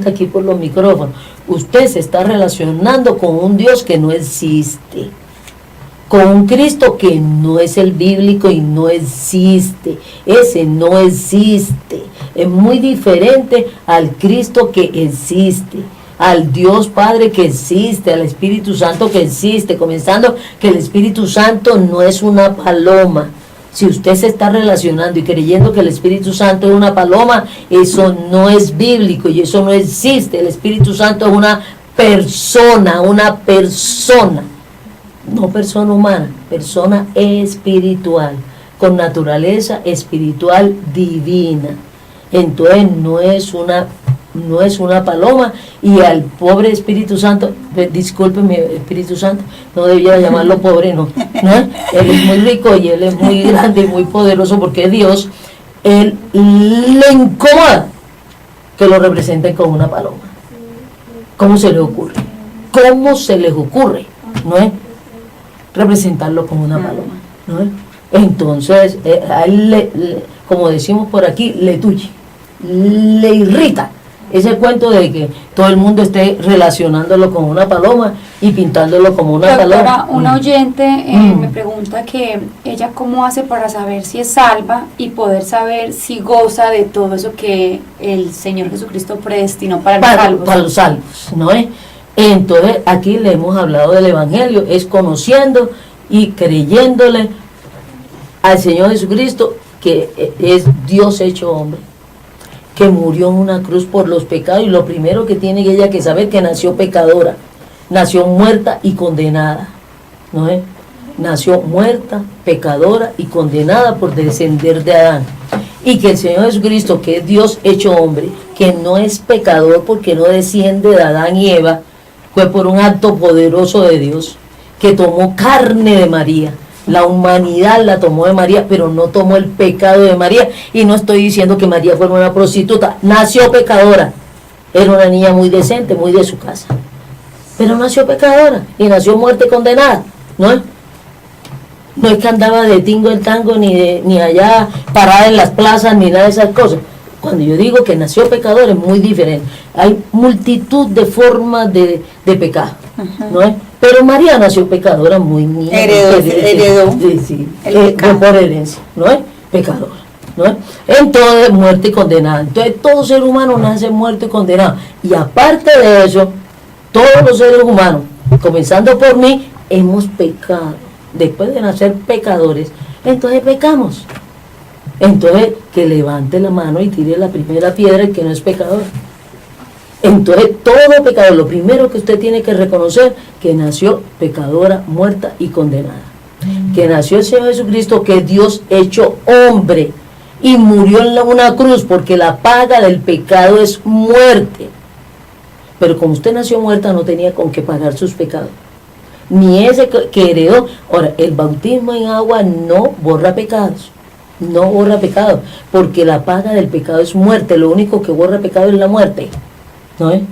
aquí por los micrófonos, usted se está relacionando con un Dios que no existe, con un Cristo que no es el bíblico y no existe. Ese no existe. Es muy diferente al Cristo que existe, al Dios Padre que existe, al Espíritu Santo que existe, comenzando que el Espíritu Santo no es una paloma. Si usted se está relacionando y creyendo que el Espíritu Santo es una paloma, eso no es bíblico y eso no existe. El Espíritu Santo es una persona, no persona humana, persona espiritual, con naturaleza espiritual divina. Entonces no es una paloma, y al pobre Espíritu Santo, discúlpeme, Espíritu Santo, no debía llamarlo pobre, no. Él es muy rico y Él es muy grande y muy poderoso porque es Dios. Él le incomoda que lo representen como una paloma. ¿Cómo se les ocurre? ¿No es? Representarlo como una paloma, ¿no es? Entonces, a él como decimos por aquí, le irrita ese cuento de que todo el mundo esté relacionándolo con una paloma y pintándolo como una paloma. Una oyente me pregunta que ella cómo hace para saber si es salva y poder saber si goza de todo eso que el Señor Jesucristo predestinó para los salvos, ¿no es? Entonces aquí le hemos hablado del Evangelio, es conociendo y creyéndole al Señor Jesucristo, que es Dios hecho hombre, que murió en una cruz por los pecados, y lo primero que tiene ella que saber que nació pecadora, nació muerta y condenada, ¿no es? Nació muerta, pecadora y condenada por descender de Adán, y que el Señor Jesucristo, que es Dios hecho hombre, que no es pecador porque no desciende de Adán y Eva, fue por un acto poderoso de Dios, que tomó carne de María, La humanidad la tomó de María, pero no tomó el pecado de María. Y no estoy diciendo que María fuera una prostituta. Nació pecadora. Era una niña muy decente, muy de su casa. Pero nació pecadora y nació muerte condenada. No es que andaba de tingo en tango, ni allá parada en las plazas, ni nada de esas cosas. Cuando yo digo que nació pecadora es muy diferente. Hay multitud de formas de pecado. ¿No es? Pero María nació pecadora muy niña. Heredó sí, pecado. por herencia, ¿no es? Pecadora, ¿no es? Entonces, muerte y condenada. Entonces, todo ser humano nace muerto y condenado. Y aparte de eso, todos los seres humanos, comenzando por mí, hemos pecado. Después de nacer pecadores, entonces pecamos. Entonces, que levante la mano y tire la primera piedra el que no es pecador. Entonces, todo pecador, lo primero que usted tiene que reconocer, que nació pecadora, muerta y condenada. Que nació el Señor Jesucristo, que es Dios hecho hombre, y murió en una cruz, porque la paga del pecado es muerte. Pero como usted nació muerta, no tenía con qué pagar sus pecados. Ni ese que heredó. Ahora, el bautismo en agua no borra pecados. No borra pecados, porque la paga del pecado es muerte. Lo único que borra pecado es la muerte. ¿No es?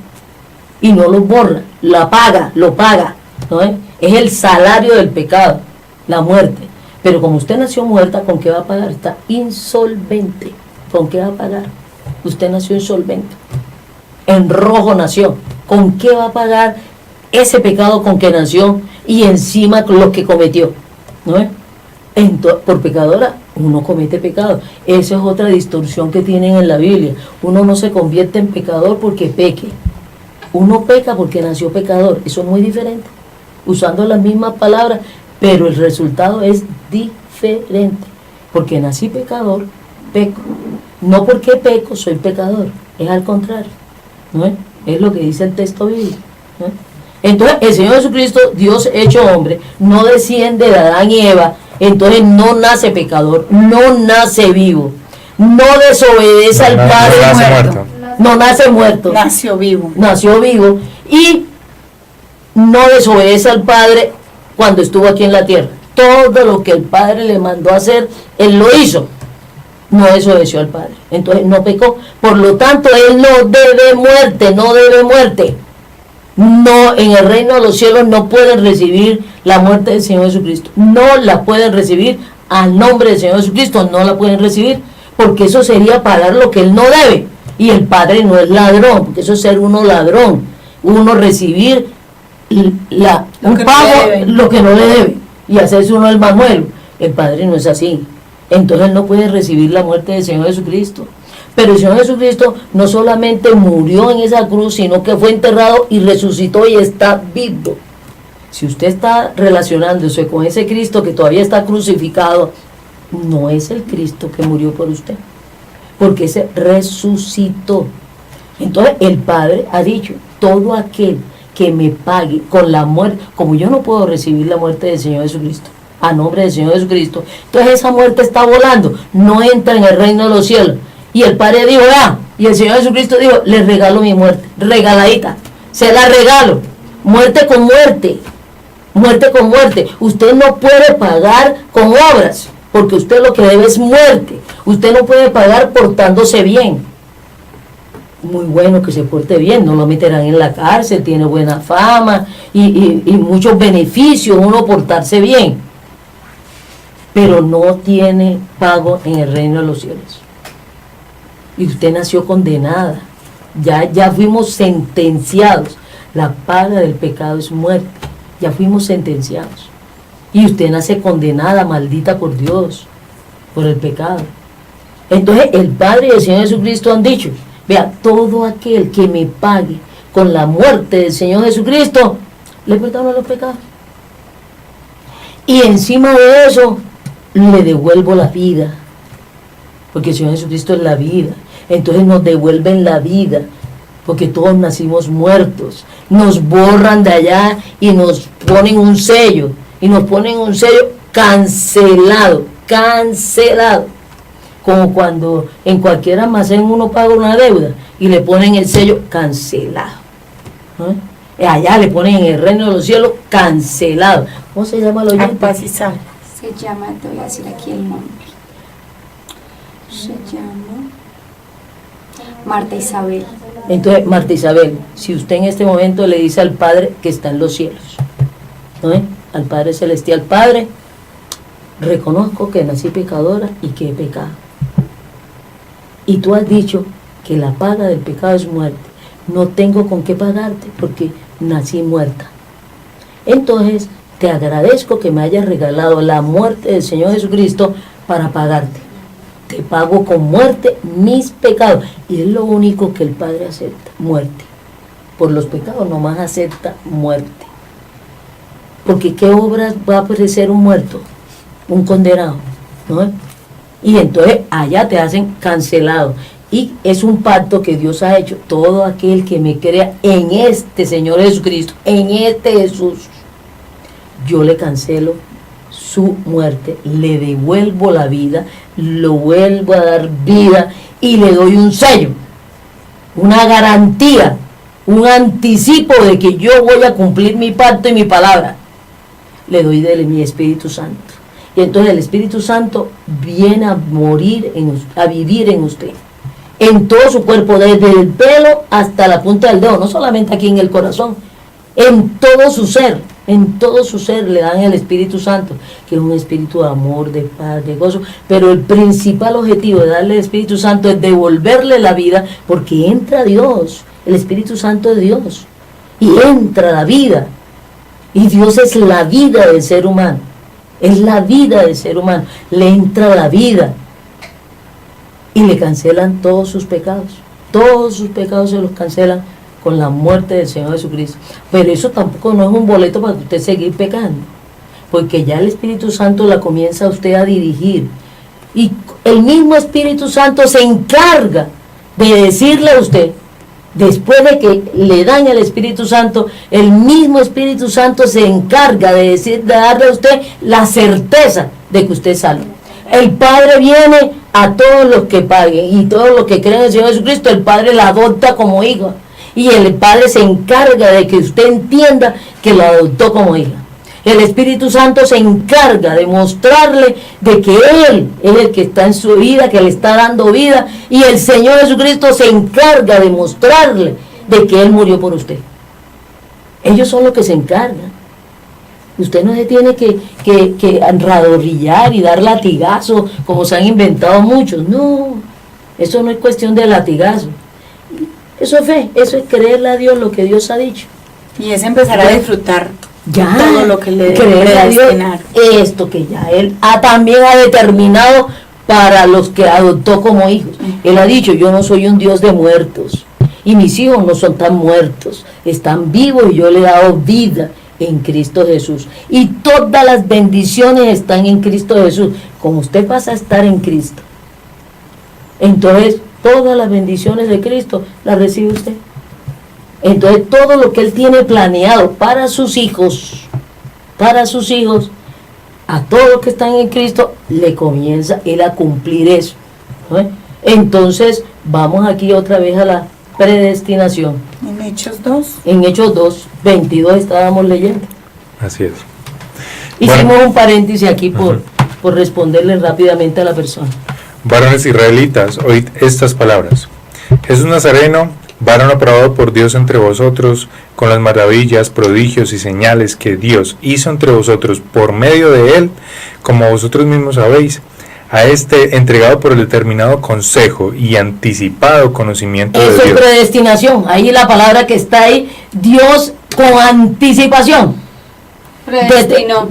Y no lo borra, lo paga, ¿no es? Es el salario del pecado, la muerte. Pero como usted nació muerta, ¿con qué va a pagar? Está insolvente. ¿Con qué va a pagar? Usted nació insolvente. En rojo nació. ¿Con qué va a pagar ese pecado con que nació y encima lo que cometió? ¿No es? Por pecadora uno comete pecado. Esa es otra distorsión que tienen en la Biblia. Uno no se convierte en pecador porque peque. Uno peca porque nació pecador. Eso es muy diferente. Usando las mismas palabras, pero el resultado es diferente. Porque nací pecador, peco. No porque peco, soy pecador. Es al contrario. ¿No es? Es lo que dice el texto bíblico. ¿No es? Entonces, el Señor Jesucristo, Dios hecho hombre, no desciende de Adán y Eva. Entonces no nace pecador, no nace vivo, no desobedece al Padre muerto, no nace muerto, Nació vivo y no desobedece al Padre cuando estuvo aquí en la tierra. Todo lo que el Padre le mandó a hacer, Él lo hizo, no desobedeció al Padre, entonces no pecó. Por lo tanto, Él no debe muerte. No, en el reino de los cielos no pueden recibir la muerte del Señor Jesucristo. No la pueden recibir al nombre del Señor Jesucristo. No la pueden recibir porque eso sería pagar lo que Él no debe. Y el Padre no es ladrón, porque eso es ser uno ladrón. Uno recibir un pago, lo que no le debe. Y hacerse uno el manuelo. El Padre no es así. Entonces Él no puede recibir la muerte del Señor Jesucristo. Pero el Señor Jesucristo no solamente murió en esa cruz, sino que fue enterrado y resucitó y está vivo. Si usted está relacionándose con ese Cristo que todavía está crucificado, no es el Cristo que murió por usted, porque ese resucitó. Entonces el Padre ha dicho, todo aquel que me pague con la muerte, como yo no puedo recibir la muerte del Señor Jesucristo, a nombre del Señor Jesucristo, entonces esa muerte está volando, no entra en el reino de los cielos. Y el Padre dijo, y el Señor Jesucristo dijo, le regalo mi muerte, regaladita, se la regalo, muerte con muerte. Usted no puede pagar con obras, porque usted lo que debe es muerte. Usted no puede pagar portándose bien. Muy bueno que se porte bien, no lo meterán en la cárcel, tiene buena fama y muchos beneficios uno portarse bien. Pero no tiene pago en el reino de los cielos. Y usted nació condenada, ya fuimos sentenciados. La paga del pecado es muerte, ya fuimos sentenciados. Y usted nace condenada, maldita por Dios, por el pecado. Entonces el Padre y el Señor Jesucristo han dicho, vea, todo aquel que me pague con la muerte del Señor Jesucristo, le perdono los pecados. Y encima de eso, le devuelvo la vida. Porque el Señor Jesucristo es la vida. Entonces nos devuelven la vida. Porque todos nacimos muertos. Nos borran de allá y nos ponen un sello. Y nos ponen un sello cancelado. Cancelado. Como cuando en cualquier almacén uno paga una deuda y le ponen el sello cancelado. ¿No? Allá le ponen en el reino de los cielos cancelado. ¿Cómo se llama lo oyente? Paz y sal. Se llama, te voy a decir aquí el nombre. Se llama Marta Isabel. Entonces, Marta Isabel, si usted en este momento le dice al Padre que está en los cielos, ¿no es? Al Padre Celestial: Padre, reconozco que nací pecadora y que he pecado. Y tú has dicho que la paga del pecado es muerte. No tengo con qué pagarte porque nací muerta. Entonces, te agradezco que me hayas regalado la muerte del Señor Jesucristo para pagarte. Te pago con muerte mis pecados. Y es lo único que el Padre acepta: muerte. Por los pecados nomás acepta muerte. Porque ¿qué obras va a ofrecer un muerto? Un condenado, ¿no? Y entonces allá te hacen cancelado. Y es un pacto que Dios ha hecho: todo aquel que me crea en este Señor Jesucristo, en este Jesús, yo le cancelo su muerte, le devuelvo la vida, lo vuelvo a dar vida y le doy un sello, una garantía, un anticipo de que yo voy a cumplir mi pacto y mi palabra. Le doy de mi Espíritu Santo. Y entonces el Espíritu Santo viene a morir, a vivir en usted, en todo su cuerpo, desde el pelo hasta la punta del dedo, no solamente aquí en el corazón, en todo su ser. En todo su ser le dan el Espíritu Santo, que es un espíritu de amor, de paz, de gozo. Pero el principal objetivo de darle el Espíritu Santo es devolverle la vida, porque entra Dios, el Espíritu Santo de Dios, y entra la vida. Y Dios es la vida del ser humano, es la vida del ser humano. Le entra la vida y le cancelan todos sus pecados. Todos sus pecados se los cancelan con la muerte del Señor Jesucristo. Pero eso tampoco no es un boleto para usted seguir pecando, porque ya el Espíritu Santo la comienza a usted a dirigir, y el mismo Espíritu Santo se encarga de decirle a usted, después de que le dan el Espíritu Santo, el mismo Espíritu Santo se encarga de darle a usted la certeza de que usted es salvo. El Padre viene a todos los que paguen, y todos los que creen en el Señor Jesucristo, el Padre la adopta como hijo. Y el Padre se encarga de que usted entienda que lo adoptó como hija. El Espíritu Santo se encarga de mostrarle de que Él es el que está en su vida, que le está dando vida. Y el Señor Jesucristo se encarga de mostrarle de que Él murió por usted. Ellos son los que se encargan. Usted no se tiene que enradorrillar y dar latigazos como se han inventado muchos. No, eso no es cuestión de latigazo. Eso es fe, eso es creerle a Dios lo que Dios ha dicho. Y es empezar a disfrutar ya, todo lo que le creerle a Dios, esto que ya Él también ha determinado para los que adoptó como hijos. Él ha dicho: yo no soy un Dios de muertos, y mis hijos no son tan muertos, están vivos y yo le he dado vida en Cristo Jesús. Y todas las bendiciones están en Cristo Jesús. Como usted pasa a estar en Cristo, entonces todas las bendiciones de Cristo las recibe usted. Entonces todo lo que Él tiene planeado para sus hijos, a todos los que están en Cristo, le comienza Él a cumplir eso, ¿no? Entonces vamos aquí otra vez a la predestinación. En Hechos 2. En Hechos 2, 22 estábamos leyendo. Así es. Hicimos Bueno, un paréntesis aquí por responderle rápidamente a la persona. Varones israelitas, oíd estas palabras. Jesús Nazareno, varón aprobado por Dios entre vosotros, con las maravillas, prodigios y señales que Dios hizo entre vosotros por medio de Él, como vosotros mismos sabéis, a este entregado por el determinado consejo y anticipado conocimiento de Dios. Eso es predestinación. Ahí la palabra que está ahí, Dios con anticipación.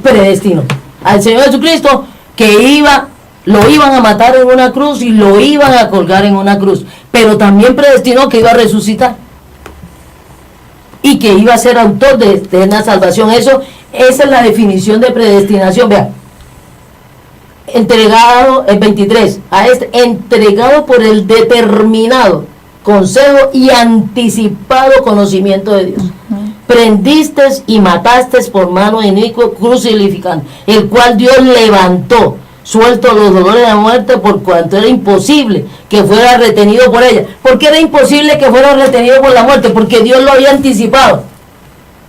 Predestinó al Señor Jesucristo, que lo iban a matar en una cruz y lo iban a colgar en una cruz, pero también predestinó que iba a resucitar y que iba a ser autor de una salvación. Esa es la definición de predestinación. Vea, entregado, el 23, a este entregado por el determinado consejo y anticipado conocimiento de Dios. Prendiste y mataste por mano de inicuo crucificante, el cual Dios levantó, suelto los dolores de la muerte, por cuanto era imposible que fuera retenido por ella. ¿Por qué era imposible que fuera retenido por la muerte? Porque Dios lo había anticipado,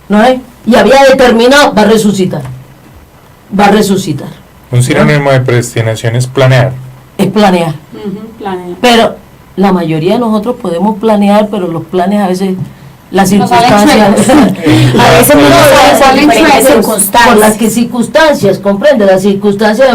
¿no es? Y había determinado: va a resucitar, va a resucitar. Un sinónimo de predestinación es planear. Es planear. Planea. Pero la mayoría de nosotros podemos planear, pero los planes a veces, las Nos salen circunstancias, chuecos. A veces no salen salen diferentes chuecos. por las circunstancias. que circunstancias, comprende, las circunstancias,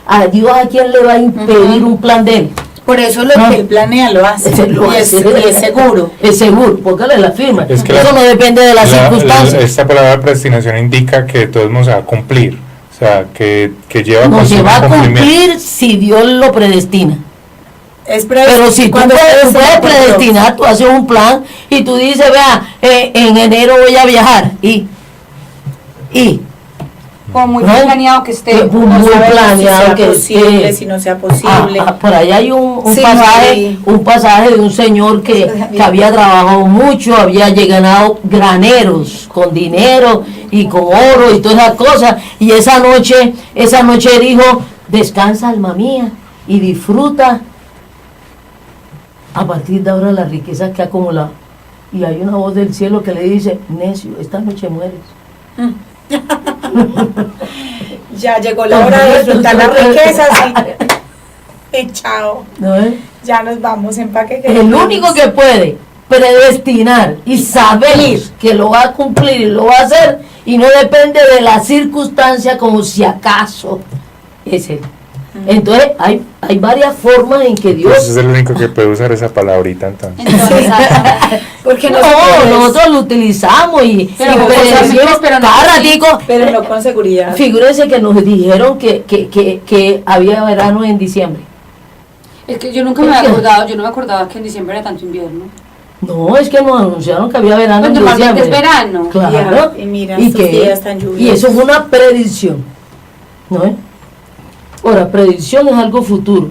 a Dios a quién le va a impedir un plan de él. Por eso lo que él planea lo hace. Lo y, es, hace. y es seguro. Es seguro, póngale la firma. Es que Eso no depende de las circunstancias. Esta palabra predestinación indica que de todos modos se va a cumplir. O sea, que lleva No se consigo va a un cumplimiento. cumplir si Dios lo predestina. Es Pero si tú cuando puedes se da por Dios. predestinar, tú haces un plan y tú dices, vea, en enero voy a viajar y Como muy ¿no? planeado que esté. Muy No sabemos planeado si sea que posible, esté. si no sea posible. Por ahí hay un Sí, pasaje, sí. un pasaje de un señor que había trabajado mucho, había ganado graneros con dinero y con oro y todas esas cosas, y esa noche dijo, descansa alma mía y disfruta a partir de ahora las riquezas que ha acumulado. Y hay una voz del cielo que le dice, necio, esta noche mueres. Ya llegó la hora de disfrutar las riquezas y chao. ¿No es? Ya nos vamos, empaque. El único que puede predestinar y saber que lo va a cumplir y lo va a hacer y no depende de la circunstancia como si acaso es él. Entonces hay varias formas en que Dios... Pues es el único que puede usar esa palabrita entonces. Entonces, Porque No, puedes, nosotros lo utilizamos y Pero con predecimos cosas, pero no cada así. ratico. pero no con seguridad. Figúrense que nos dijeron que había verano en diciembre. es que yo nunca me había acordado, yo no me acordaba que en diciembre era tanto invierno. No, es que nos anunciaron que había verano en Pues normalmente diciembre. es verano. Claro. Y mira, y estos días tan y lluviosos. eso es una predicción. ¿No es? Ahora, predicción es algo futuro.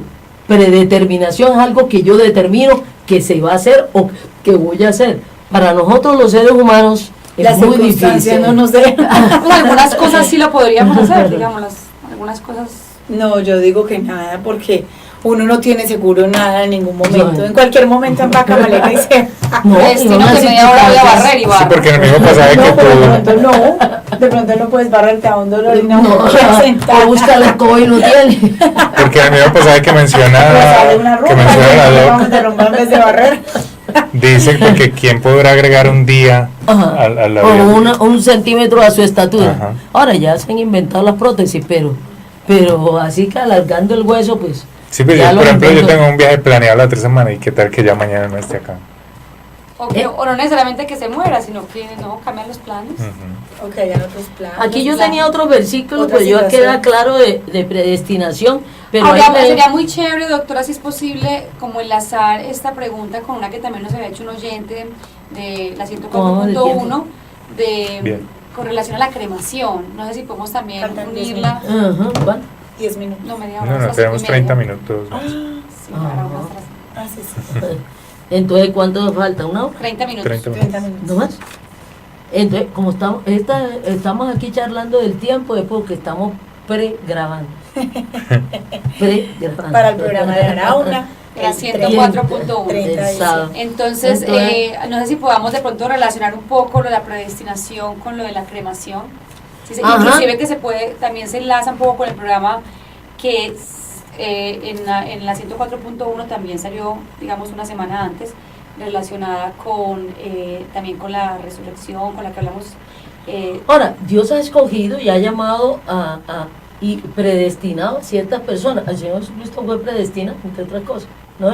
Predeterminación es algo que yo determino que se va a hacer o que voy a hacer. Para nosotros los seres humanos es Las muy circunstancias difícil. no nos dejan. Pues algunas cosas sí lo podríamos hacer, digamos, algunas cosas. No, yo digo que nada, porque uno no tiene seguro nada en ningún momento. No. En cualquier momento empaca maleta y se... No, y Destino unas que media hora voy a circunstancias- barrer y Sí, barro. porque en el mismo pasaje que No, pero de tú... pronto no. De pronto no puedes barrerte a un dolor y no, No, puedes sentar. o busca la escoba y no tiene. Porque en el mismo pasaje que Pues sale menciona, una que rumba, menciona la y doc, vamos de rumba en vez de barrer. dice que quién podrá agregar un día Ajá. a la O vida. un centímetro a su estatura. Ajá. Ahora ya se han inventado las prótesis, pero así que alargando el hueso, pues. Sí, pues ya yo, lo por ejemplo, yo inventó. tengo un viaje planeado la otra semana y qué tal que ya mañana no esté acá. O no necesariamente que se muera, sino que no cambian los planes. Ujú. Ok, ya en otros planes. Aquí yo tenía otro versículo, Otra pero yo situación. queda claro de predestinación. Pero Ahora, ahí me- sería muy chévere, doctora, si es posible, como enlazar esta pregunta con una que también nos había hecho un oyente de la Tomamos el 104.1 de Bien. con relación a la cremación. No sé si podemos también Faltan 10 unirla. Ajá, ¿cuál? 10 minutos. No, media hora. No, no, hasta tenemos 5:30. 30 minutos más. Sí, para unas horas. Ah, sí, sí. Entonces, ¿cuánto nos falta? ¿Una hora? 30 minutos. 30 30 minutos. minutos. ¿No más? Entonces, como estamos aquí charlando del tiempo, es porque estamos pregrabando. Pregrabando. Para el programa de Arauna. La 104.1. 30 Exacto. Entonces, Entonces- no sé si podamos de pronto relacionar un poco lo de la predestinación con lo de la cremación. Ajá. Inclusive que se puede, también se enlaza un poco con el programa que en la 104.1 también salió, digamos, una semana antes, relacionada con también con la resurrección, con la que hablamos. Ahora, Dios ha escogido y ha llamado y predestinado a ciertas personas. El Señor Jesucristo fue predestinado, entre otras cosas, ¿no?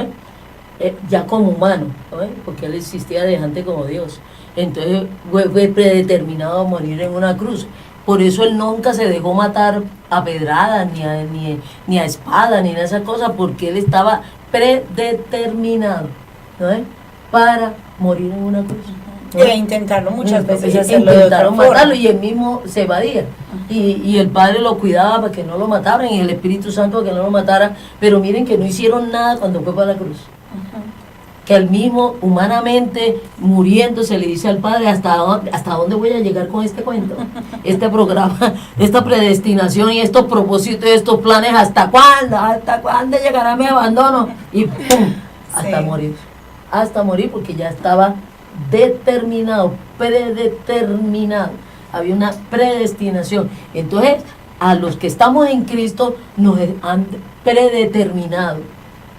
Ya como humano, ¿no? Porque Él existía de antes como Dios. Entonces fue predeterminado a morir en una cruz. Por eso Él nunca se dejó matar a pedradas, ni a espada, ni a esa cosa, porque Él estaba predeterminado, ¿no? Para morir en una cruz. ¿no? E intentarlo muchas veces y hacerlo de otra Intentaron forma. matarlo y él mismo se evadía. Y el Padre lo cuidaba para que no lo mataran y el Espíritu Santo para que no lo matara. Pero miren que no hicieron nada cuando fue para la cruz. Que él mismo, humanamente, muriendo, se le dice al Padre, ¿hasta dónde voy a llegar con este cuento? Este programa, esta predestinación y estos propósitos y estos planes, ¿hasta cuándo? ¿Hasta cuándo llegará mi abandono? Y ¡pum! Hasta Sí. morir. Hasta morir porque ya estaba determinado, predeterminado. Había una predestinación. Entonces, a los que estamos en Cristo nos han predeterminado,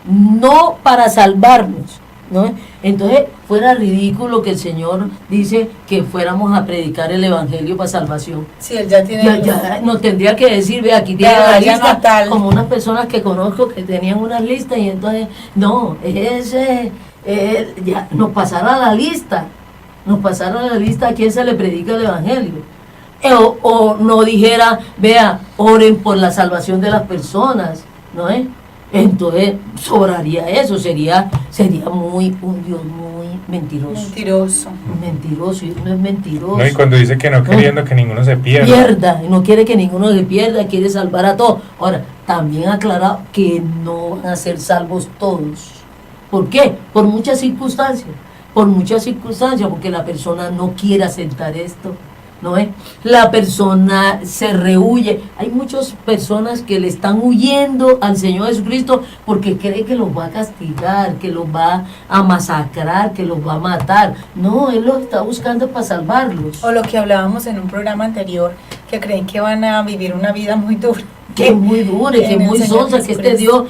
no para salvarnos, ¿no? Entonces fuera ridículo que el Señor dice que fuéramos a predicar el Evangelio para salvación. Sí, él ya tiene... Ya nos tendría que decir, ve, aquí tiene la lista, como unas personas que conozco que tenían unas listas y entonces, no, ya nos pasara la lista a quién se le predica el Evangelio. O no dijera, vea, oren por la salvación de las personas, ¿no es? Entonces sobraría eso, sería un Dios muy mentiroso. Mentiroso, y no es mentiroso. No, y cuando dice que no queriendo que ninguno se pierda. No quiere que ninguno se pierda, quiere salvar a todos. Ahora, también aclarado que no van a ser salvos todos. ¿Por qué? Por muchas circunstancias, porque la persona no quiere aceptar esto. ¿No es? La persona se rehúye. Hay muchas personas que le están huyendo al Señor Jesucristo porque cree que los va a castigar, que los va a masacrar, que los va a matar. No, Él los está buscando para salvarlos. O lo que hablábamos en un programa anterior, que creen que van a vivir una vida muy dura. Que es muy dura, que es muy sonsa, que este Dios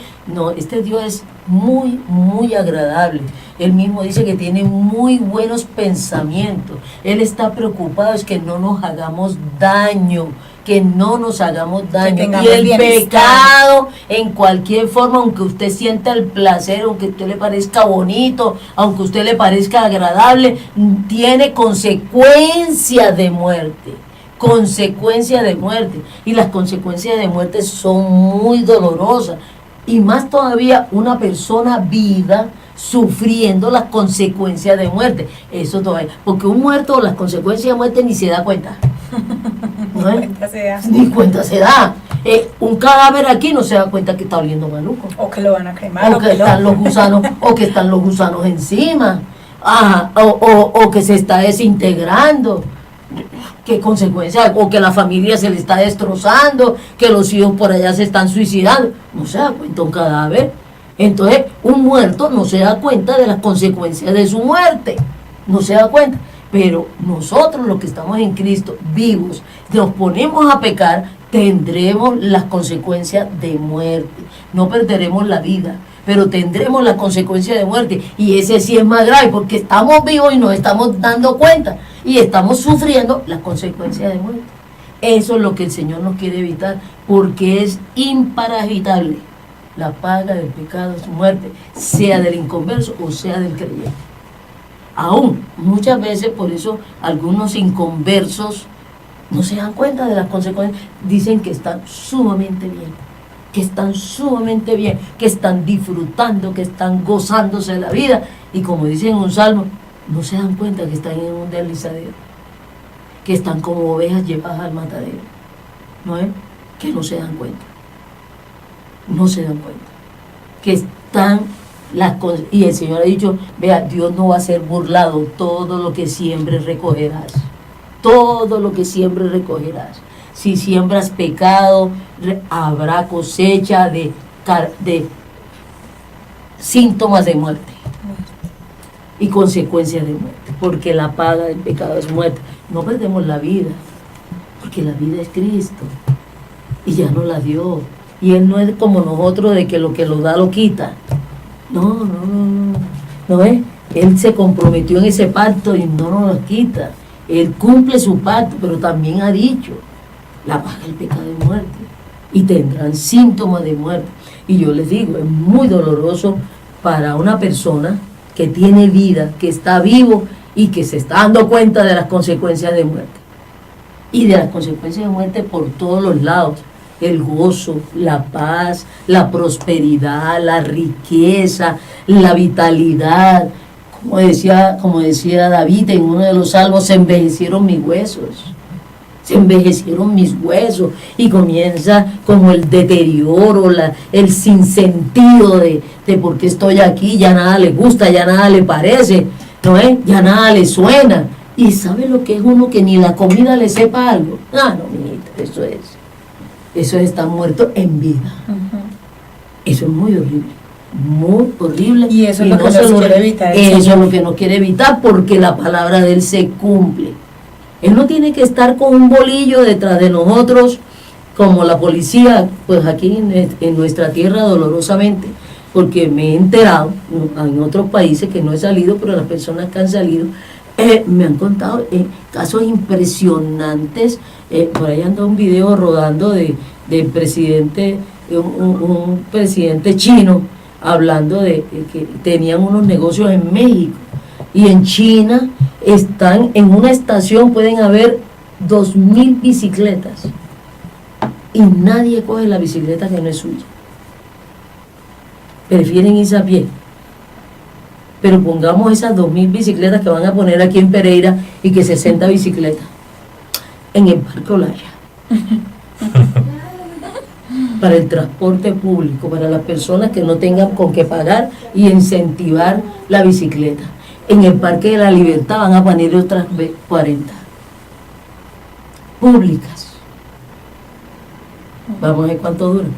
es muy, muy agradable. Él mismo dice que tiene muy buenos pensamientos. Él está preocupado es que no nos hagamos daño, y el pecado, en cualquier forma, aunque usted sienta el placer, aunque a usted le parezca bonito, aunque a usted le parezca agradable, tiene consecuencias de muerte. Y las consecuencias de muerte son muy dolorosas, y más todavía una persona viva sufriendo las consecuencias de muerte. Eso todavía, porque un muerto las consecuencias de muerte ni se da cuenta. ¿No es? Ni cuenta se da. Un cadáver aquí no se da cuenta que está oliendo maluco. O que lo van a quemar. O que están los gusanos, o que están los gusanos encima. O que se está desintegrando. ¿Qué consecuencias? O que la familia se le está destrozando, que los hijos por allá se están suicidando. No se da cuenta un cadáver. Entonces, un muerto no se da cuenta de las consecuencias de su muerte. No se da cuenta. Pero nosotros, los que estamos en Cristo, vivos, nos ponemos a pecar, tendremos las consecuencias de muerte. No perderemos la vida, pero tendremos las consecuencias de muerte. Y ese sí es más grave, porque estamos vivos y nos estamos dando cuenta. Y estamos sufriendo las consecuencias de muerte. Eso es lo que el Señor nos quiere evitar, porque es imparagitable. La paga del pecado es muerte, sea del inconverso o sea del creyente. Aún, muchas veces, por eso, algunos inconversos no se dan cuenta de las consecuencias. Dicen que están sumamente bien, que están disfrutando, que están gozándose de la vida. Y como dice en un salmo, no se dan cuenta que están en un deslizadero, que están como ovejas llevadas al matadero. ¿No es? Que no se dan cuenta. Que están y el Señor ha dicho, vea, Dios no va a ser burlado, todo lo que siembres recogerás. Si siembras pecado, habrá cosecha de síntomas de muerte y consecuencias de muerte, porque la paga del pecado es muerte. No perdemos la vida, porque la vida es Cristo y ya nos la dio. Y Él no es como nosotros de que lo da lo quita. No es. Él se comprometió en ese pacto y no nos lo quita. Él cumple su pacto, pero también ha dicho, la paga del pecado es muerte. Y tendrán síntomas de muerte. Y yo les digo, es muy doloroso para una persona que tiene vida, que está vivo y que se está dando cuenta de las consecuencias de muerte. Y de las consecuencias de muerte por todos los lados. El gozo, la paz, la prosperidad, la riqueza, la vitalidad. Como decía David en uno de los salmos, se envejecieron mis huesos. Y comienza como el deterioro, el sinsentido de por qué estoy aquí, ya nada le gusta, ya nada le parece, ¿no es? Ya nada le suena. ¿Y sabe lo que es uno que ni la comida le sepa algo? No, mijita, eso es estar muerto en vida. Eso es muy horrible. Y eso es lo que nos quiere evitar. Eso es lo que nos quiere evitar, porque la palabra de Él se cumple. Él no tiene que estar con un bolillo detrás de nosotros, como la policía, pues aquí en nuestra tierra dolorosamente, porque me he enterado en otros países que no he salido, pero las personas que han salido me han contado casos impresionantes. Por ahí anda un video rodando del presidente, un presidente chino, hablando de que tenían unos negocios en México, y en China están en una estación, pueden haber 2,000 bicicletas, y nadie coge la bicicleta que no es suya. Prefieren irse a pie. Pero pongamos esas 2,000 bicicletas que van a poner aquí en Pereira, y que 60 bicicletas en el Parque Olaya para el transporte público, para las personas que no tengan con qué pagar, y incentivar la bicicleta. En el Parque de la Libertad van a poner otras 40 públicas. Vamos a ver cuánto dura.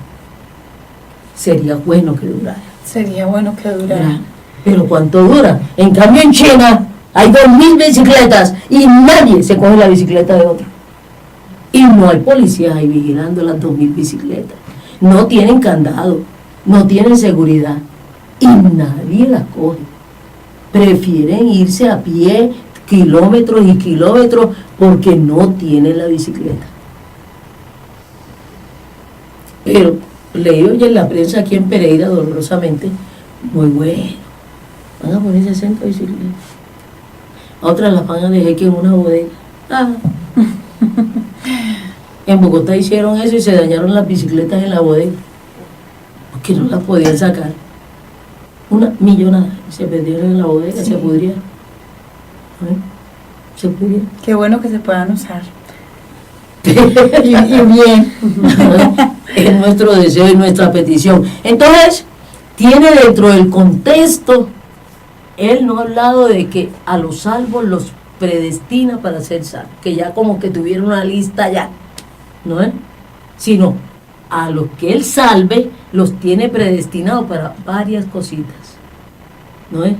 Sería bueno que durara. Sería bueno que durara. Pero ¿cuánto dura? En cambio en China hay 2,000 bicicletas y nadie se coge la bicicleta de otro. Y no hay policías ahí vigilando las 2,000 bicicletas. No tienen candado, no tienen seguridad, y nadie las coge. Prefieren irse a pie kilómetros y kilómetros porque no tienen la bicicleta. Pero leí hoy en la prensa aquí en Pereira, dolorosamente, muy bueno, van a poner 60 bicicletas. A otras las van a dejar que en una bodega. En Bogotá hicieron eso y se dañaron las bicicletas en la bodega, porque no las podían sacar. Una millonada, se perdieron en la bodega, sí. Se pudrieron. Se pudrieron. Qué bueno que se puedan usar. y bien. Es nuestro deseo y nuestra petición. Entonces, tiene dentro del contexto, él no ha hablado de que a los salvos los predestina para ser salvos, que ya como que tuvieron una lista ya, ¿no es? Sino a los que él salve los tiene predestinados para varias cositas, ¿no es?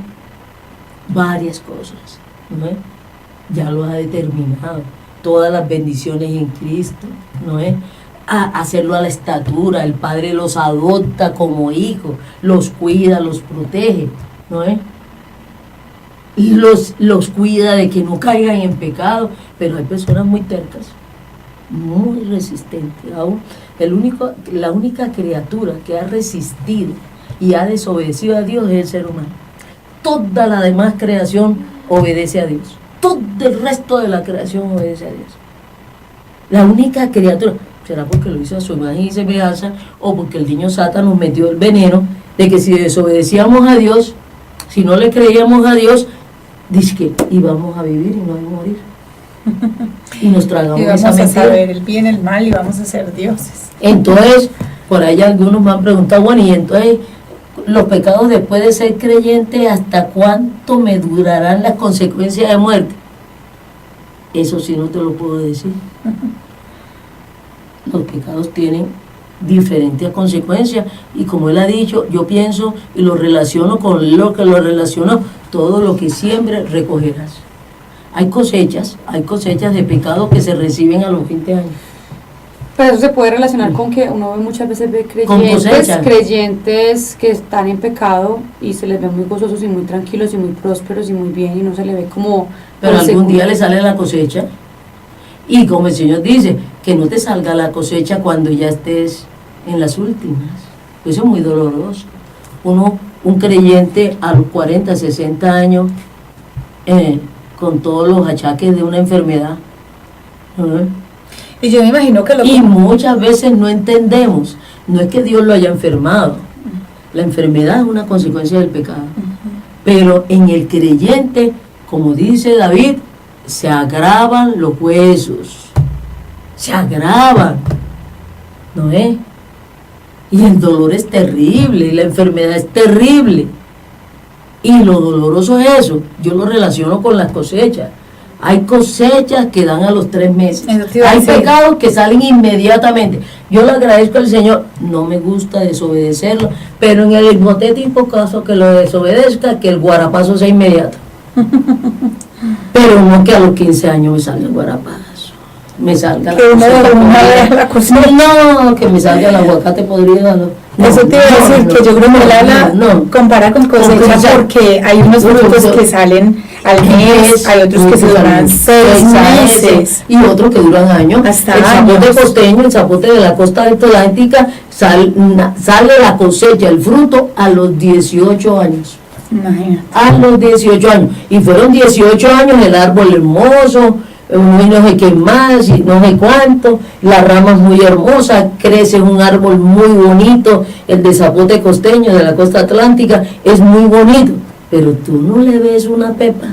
Varias cosas, ¿no es? Ya lo ha determinado, todas las bendiciones en Cristo, ¿no es? A hacerlo a la estatura, el Padre los adopta como hijos, los cuida, los protege, ¿no es? Y los cuida de que no caigan en pecado, pero hay personas muy tercas, muy resistentes. Aún la única criatura que ha resistido y ha desobedecido a Dios es el ser humano. Toda la demás creación obedece a Dios. Todo el resto de la creación obedece a Dios. La única criatura, será porque lo hizo a su imagen y semejanza, o porque el niño Satan nos metió el veneno de que si desobedecíamos a Dios, si no le creíamos a Dios, dice que íbamos a vivir y no a morir. Y nos tragamos y vamos esa mentira. A saber el bien, el mal, y vamos a ser dioses. Entonces, por ahí algunos me han preguntado, bueno, y entonces los pecados después de ser creyente, ¿hasta cuánto me durarán las consecuencias de muerte? Eso sí no te lo puedo decir. Los pecados tienen diferentes consecuencias, y como él ha dicho, yo pienso y lo relaciono con lo que lo relaciono, todo lo que siembres recogerás. Hay cosechas de pecado que se reciben a los 20 años. Pero eso se puede relacionar con que uno ve muchas veces creyentes que están en pecado y se les ve muy gozosos y muy tranquilos y muy prósperos y muy bien, y no se les ve como... Pero algún día le sale la cosecha, y como el Señor dice, que no te salga la cosecha cuando ya estés en las últimas. Eso es muy doloroso. Un creyente a los 40, 60 años, con todos los achaques de una enfermedad, y yo me imagino que y muchas veces no entendemos, no es que Dios lo haya enfermado, la enfermedad es una consecuencia del pecado, pero en el creyente, como dice David, se agravan los huesos, se agravan, ¿no es? Y el dolor es terrible, y la enfermedad es terrible, y lo doloroso es eso. Yo lo relaciono con las cosechas. Hay cosechas que dan a los 3 meses, hay pecados que salen inmediatamente. Yo le agradezco al Señor, no me gusta desobedecerlo, pero en el hipotético caso que lo desobedezca, que el guarapazo sea inmediato. Pero no que a los 15 años me salga el guarapazo, me salga Que uno de una vez la cocina. No, que me salga el aguacate podrido. No. Eso te iba a decir, que yo creo que la compara con cosecha porque hay unos frutos que salen al mes, hay otros que se duran 6 meses y otros que duran años. Hasta el zapote costeño, el zapote de la costa atlántica, sale la cosecha, el fruto a los 18 años. Imagínate. A los 18 años. Y fueron 18 años el árbol hermoso, no sé qué más, y no sé cuánto, la rama es muy hermosa, crece un árbol muy bonito, el de zapote costeño de la costa atlántica es muy bonito, pero tú no le ves una pepa.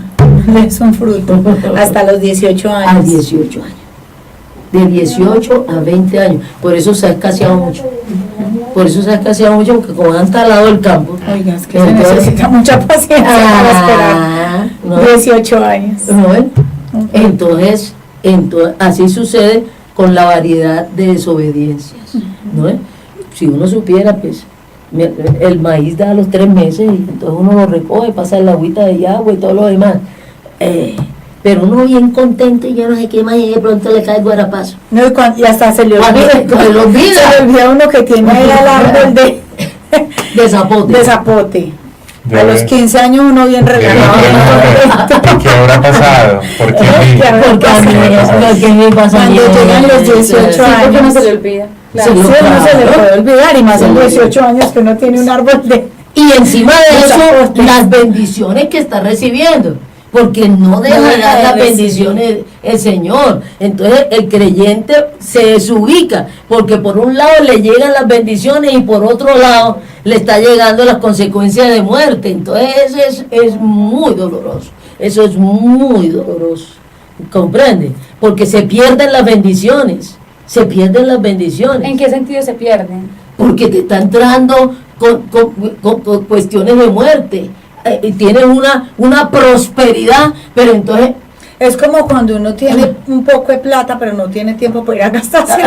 Es un fruto hasta los 18 años. A 18 años. De 18 a 20 años. Por eso se ha escaseado mucho. Porque como han talado el campo. Oiga, es que se necesita mucha paciencia para esperar. No. 18 años. ¿No? Entonces, así sucede con la variedad de desobediencias. ¿No? Si uno supiera, pues, el maíz da a los 3 meses y entonces uno lo recoge, pasa el agüita de agua y todo lo demás. Pero uno bien contento y ya no sé qué más y de pronto le cae el guarapazo. No, y hasta se le olvida. Se le olvida uno que tiene ahí al árbol de zapote. De zapote. A los 15 años uno bien regalado. ¿Qué habrá pasado? ¿Por qué a mí? Porque a mí me pasa. Cuando llegan los 18 años. Porque no se le olvida. Claro, sí, no se le puede olvidar, y más en 18 años que uno tiene un árbol de... Y encima de eso, las bendiciones que está recibiendo, porque no deja de dar las bendiciones el Señor. Entonces el creyente se desubica, porque por un lado le llegan las bendiciones y por otro lado le está llegando las consecuencias de muerte. Entonces eso es muy doloroso, eso es muy doloroso, ¿comprende? Porque se pierden las bendiciones. ¿En qué sentido se pierden? Porque te está entrando con cuestiones de muerte. Tienes una prosperidad, pero entonces... Es como cuando uno tiene un poco de plata, pero no tiene tiempo para ir a gastarse.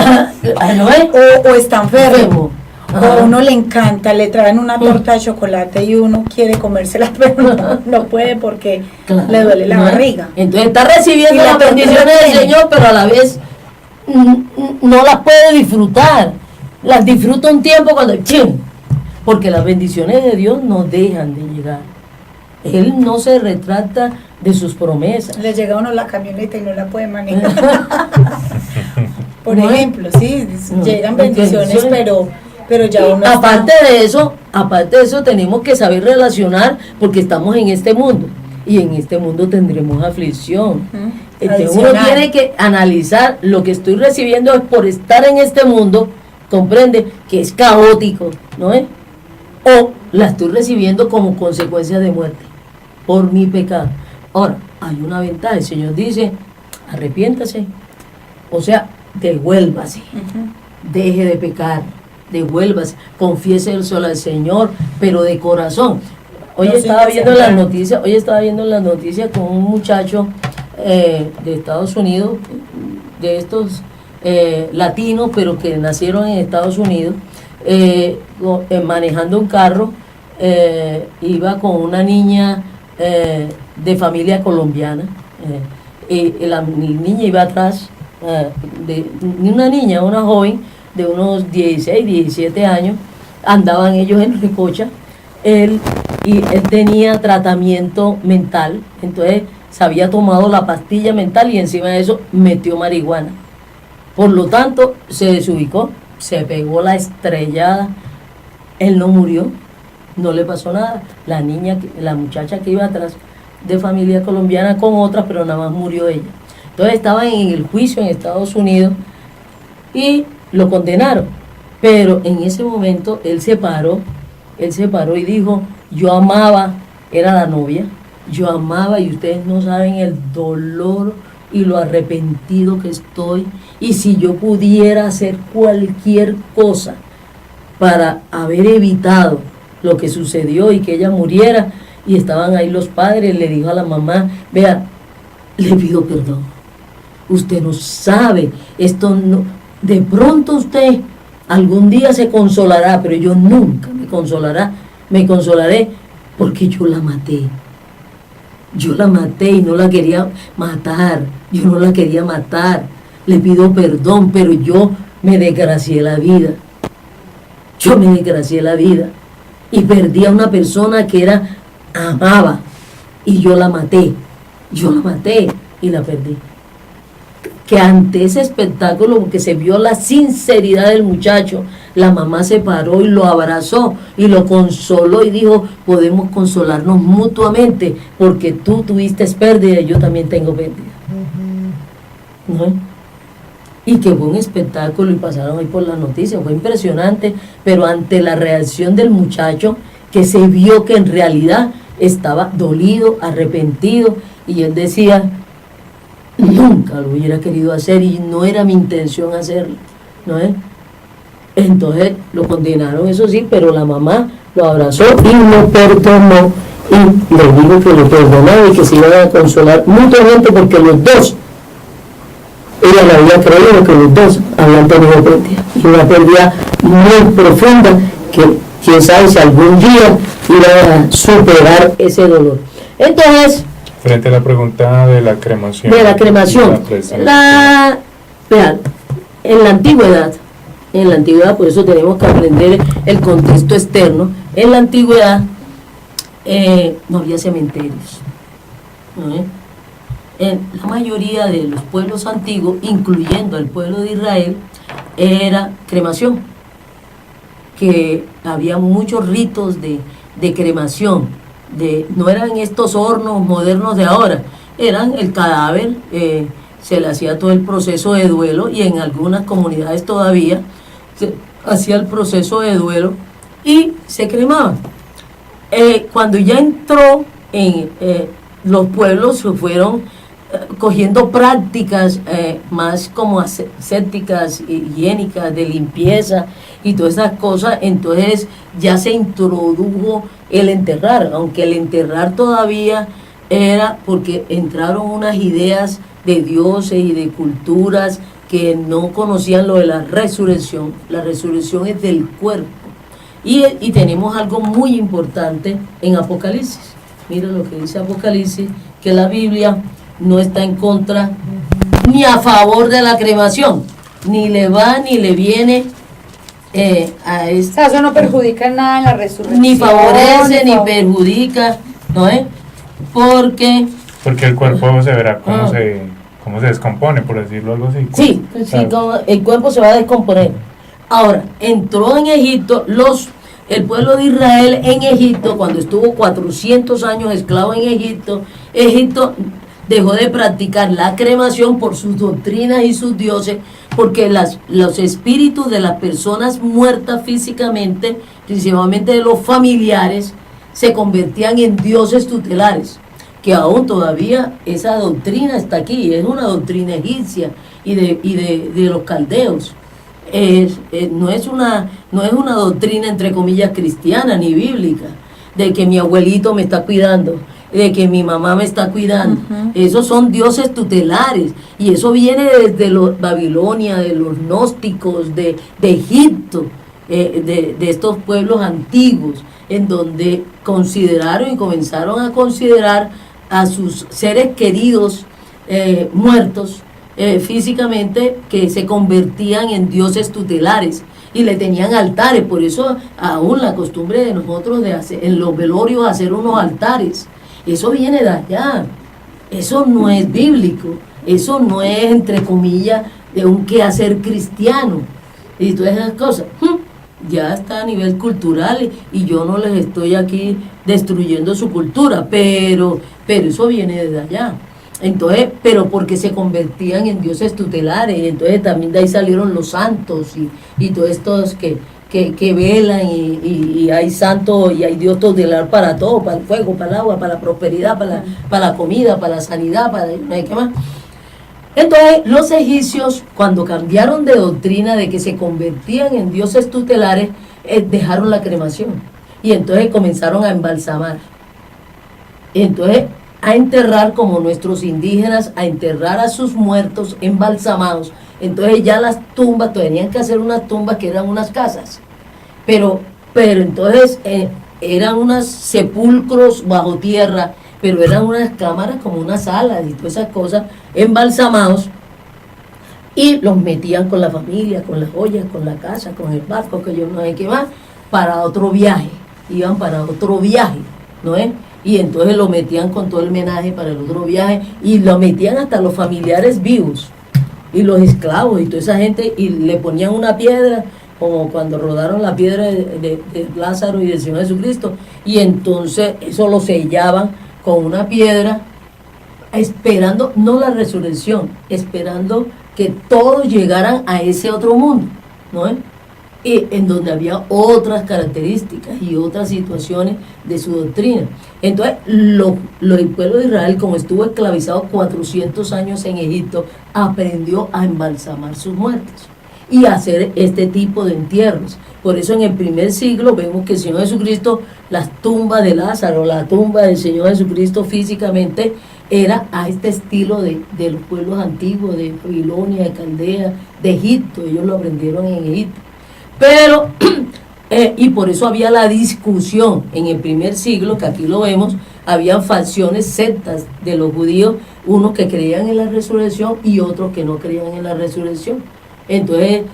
¿No es? O está enfermo. O a uno le encanta, le traen una torta de chocolate y uno quiere comérsela, pero no puede porque le duele la barriga. Entonces está recibiendo las bendiciones del Señor, pero a la vez no las puede disfrutar. Las disfruta un tiempo cuando ¡chim! Porque las bendiciones de Dios no dejan de llegar. Él no se retracta de sus promesas. Le llega a uno la camioneta y no la puede manejar. Por ejemplo, sí, llegan bendiciones, pero ya uno aparte de eso tenemos que saber relacionar, porque estamos en este mundo y en este mundo tendremos aflicción. Entonces uno tiene que analizar lo que estoy recibiendo es por estar en este mundo, comprende que es caótico, ¿no es? O la estoy recibiendo como consecuencia de muerte por mi pecado. Ahora, hay una ventaja, el Señor dice, arrepiéntase, o sea, devuélvase, deje de pecar, devuélvase, confiéselo al Señor, pero de corazón. Hoy estaba viendo las noticias con un muchacho de Estados Unidos, de estos latinos, pero que nacieron en Estados Unidos, manejando un carro, iba con una niña de familia colombiana, y la niña iba atrás de una joven de unos 16, 17 años. Andaban ellos en recocha, él tenía tratamiento mental, entonces se había tomado la pastilla mental y encima de eso metió marihuana. Por lo tanto, se desubicó, se pegó la estrellada, él no murió, no le pasó nada. La muchacha que iba atrás, de familia colombiana con otras, pero nada más murió ella. Entonces estaba en el juicio en Estados Unidos y lo condenaron. Pero en ese momento él se paró y dijo, yo amaba, era la novia, yo amaba y ustedes no saben el dolor y lo arrepentido que estoy, y si yo pudiera hacer cualquier cosa para haber evitado lo que sucedió y que ella muriera, y estaban ahí los padres, le dijo a la mamá, vea, le pido perdón, usted no sabe, esto no, de pronto usted algún día se consolará, pero yo nunca me consolaré porque yo la maté y no la quería matar, yo no la quería matar, le pido perdón, pero yo me desgracié la vida. Yo me desgracié la vida y perdí a una persona que amaba, y yo la maté y la perdí. Que ante ese espectáculo, porque se vio la sinceridad del muchacho, la mamá se paró y lo abrazó y lo consoló y dijo, podemos consolarnos mutuamente porque tú tuviste pérdida y yo también tengo pérdida. ¿No? Y que fue un espectáculo y pasaron ahí por las noticias, fue impresionante, pero ante la reacción del muchacho, que se vio que en realidad estaba dolido, arrepentido, y él decía, nunca lo hubiera querido hacer y no era mi intención hacerlo, ¿no es? Entonces lo condenaron, eso sí, pero la mamá lo abrazó y lo perdonó, y le dijo que lo perdonaba y que se iban a consolar mutuamente, porque los dos, ella le había creído que los dos habían tenido pérdida, y una pérdida muy profunda, que quién sabe si algún día iba a superar ese dolor. Entonces, frente a la pregunta de la cremación. Vean, en la antigüedad, por eso tenemos que aprender el contexto externo. En la antigüedad no había cementerios, ¿no? En la mayoría de los pueblos antiguos, incluyendo el pueblo de Israel, era cremación, que había muchos ritos de cremación, no eran estos hornos modernos de ahora, eran el cadáver, se le hacía todo el proceso de duelo, y en algunas comunidades todavía se hacía el proceso de duelo y se cremaba. Cuando ya entró en los pueblos, se fueron cogiendo prácticas más como ascéticas, higiénicas, de limpieza y todas esas cosas. Entonces ya se introdujo el enterrar, aunque el enterrar todavía era porque entraron unas ideas de dioses y de culturas que no conocían lo de la resurrección. La resurrección es del cuerpo, y tenemos algo muy importante en Apocalipsis. Mira lo que dice Apocalipsis, que la Biblia no está en contra ni a favor de la cremación, ni le va ni le viene a esto. O sea, eso no perjudica en nada en la resurrección. Ni favorece ni perjudica, ¿no es? Porque el cuerpo se verá cómo se descompone, por decirlo algo así. Sí, como el cuerpo se va a descomponer. Ahora, entró en Egipto el pueblo de Israel en Egipto, cuando estuvo 400 años esclavo en Egipto dejó de practicar la cremación por sus doctrinas y sus dioses, porque los espíritus de las personas muertas físicamente, principalmente de los familiares, se convertían en dioses tutelares, que aún todavía esa doctrina está aquí, es una doctrina egipcia y de los caldeos. No es una doctrina entre comillas cristiana ni bíblica, de que mi abuelito me está cuidando, de que mi mamá me está cuidando. Esos son dioses tutelares, y eso viene desde Babilonia, de los gnósticos, de Egipto, de estos pueblos antiguos, en donde consideraron y comenzaron a considerar a sus seres queridos muertos físicamente, que se convertían en dioses tutelares y le tenían altares. Por eso aún la costumbre de nosotros de hacer en los velorios hacer unos altares, eso viene de allá. Eso no es bíblico, eso no es entre comillas de un quehacer cristiano y todas esas cosas. Ya está a nivel cultural, y yo no les estoy aquí destruyendo su cultura, pero eso viene desde allá. Entonces, pero porque se convertían en dioses tutelares, entonces también de ahí salieron los santos y todos estos que velan, y hay santos y hay Dios tutelar para todo, para el fuego, para el agua, para la prosperidad, para la comida, para la sanidad, para ¿qué más? Entonces los egipcios, cuando cambiaron de doctrina de que se convertían en dioses tutelares, dejaron la cremación, y entonces comenzaron a embalsamar, entonces a enterrar, como nuestros indígenas, a enterrar a sus muertos embalsamados. Entonces ya las tumbas, tenían que hacer unas tumbas que eran unas casas, pero entonces eran unos sepulcros bajo tierra, pero eran unas cámaras como unas salas y todas esas cosas, embalsamados, y los metían con la familia, con las ollas, con la casa, con el barco, que yo no sé qué más, para otro viaje, iban para otro viaje, ¿no es? Y entonces lo metían con todo el menaje para el otro viaje, y lo metían hasta los familiares vivos, y los esclavos, y toda esa gente, y le ponían una piedra, como cuando rodaron la piedra de Lázaro y del Señor Jesucristo, y entonces eso lo sellaban con una piedra, esperando, no la resurrección, esperando que todos llegaran a ese otro mundo, ¿no es? Y en donde había otras características y otras situaciones de su doctrina. Entonces, el pueblo de Israel, como estuvo esclavizado 400 años en Egipto, aprendió a embalsamar sus muertos y a hacer este tipo de entierros. Por eso en el primer siglo vemos que el Señor Jesucristo, las tumbas de Lázaro, la tumba del Señor Jesucristo físicamente, era a este estilo de los pueblos antiguos, de Babilonia, de Caldea, de Egipto. Ellos lo aprendieron en Egipto. Pero, y por eso había la discusión en el primer siglo, que aquí lo vemos, habían facciones, sectas de los judíos, unos que creían en la resurrección y otros que no creían en la resurrección. Entonces,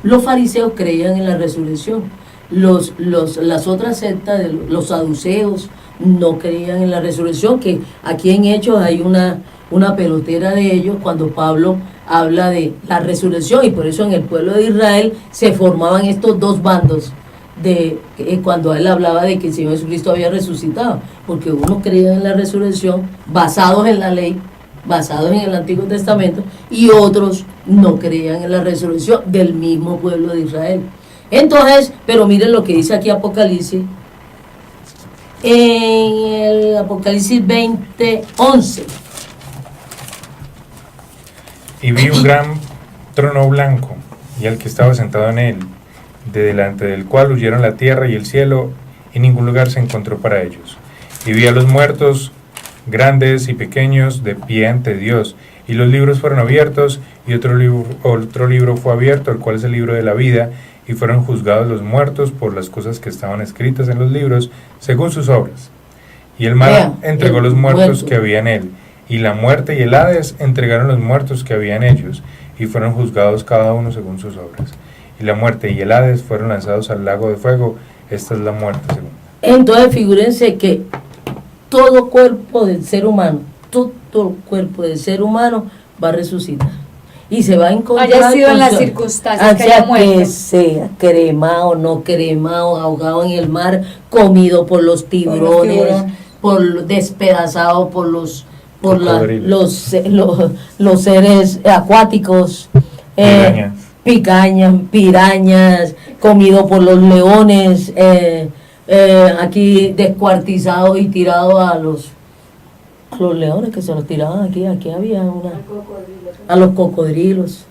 los fariseos creían en la resurrección, las otras sectas, los saduceos, no creían en la resurrección, que aquí en Hechos hay una pelotera de ellos cuando Pablo habla de la resurrección, y por eso en el pueblo de Israel se formaban estos dos bandos cuando él hablaba de que el Señor Jesucristo había resucitado, porque unos creían en la resurrección basados en la ley, basados en el Antiguo Testamento, y otros no creían en la resurrección del mismo pueblo de Israel. Entonces, pero miren lo que dice aquí Apocalipsis, en el Apocalipsis 20:11. Y vi un gran trono blanco, y al que estaba sentado en él, de delante del cual huyeron la tierra y el cielo, y ningún lugar se encontró para ellos. Y vi a los muertos, grandes y pequeños, de pie ante Dios, y los libros fueron abiertos, y otro libro fue abierto, el cual es el libro de la vida, y fueron juzgados los muertos por las cosas que estaban escritas en los libros, según sus obras. Y el mar entregó los muertos que había en él, y la muerte y el Hades entregaron los muertos que había en ellos, y fueron juzgados cada uno según sus obras. Y la muerte y el Hades fueron lanzados al lago de fuego. Esta es la muerte segunda. Entonces figúrense que todo cuerpo del ser humano va a resucitar. Y se va a encontrar, haya sido en las circunstancias que haya muerto, que sea cremado, no cremado, ahogado en el mar, comido por los tiburones, despedazado por los seres acuáticos, pirañas, comido por los leones, aquí descuartizado y tirado a los leones que se los tiraban aquí había a los cocodrilos.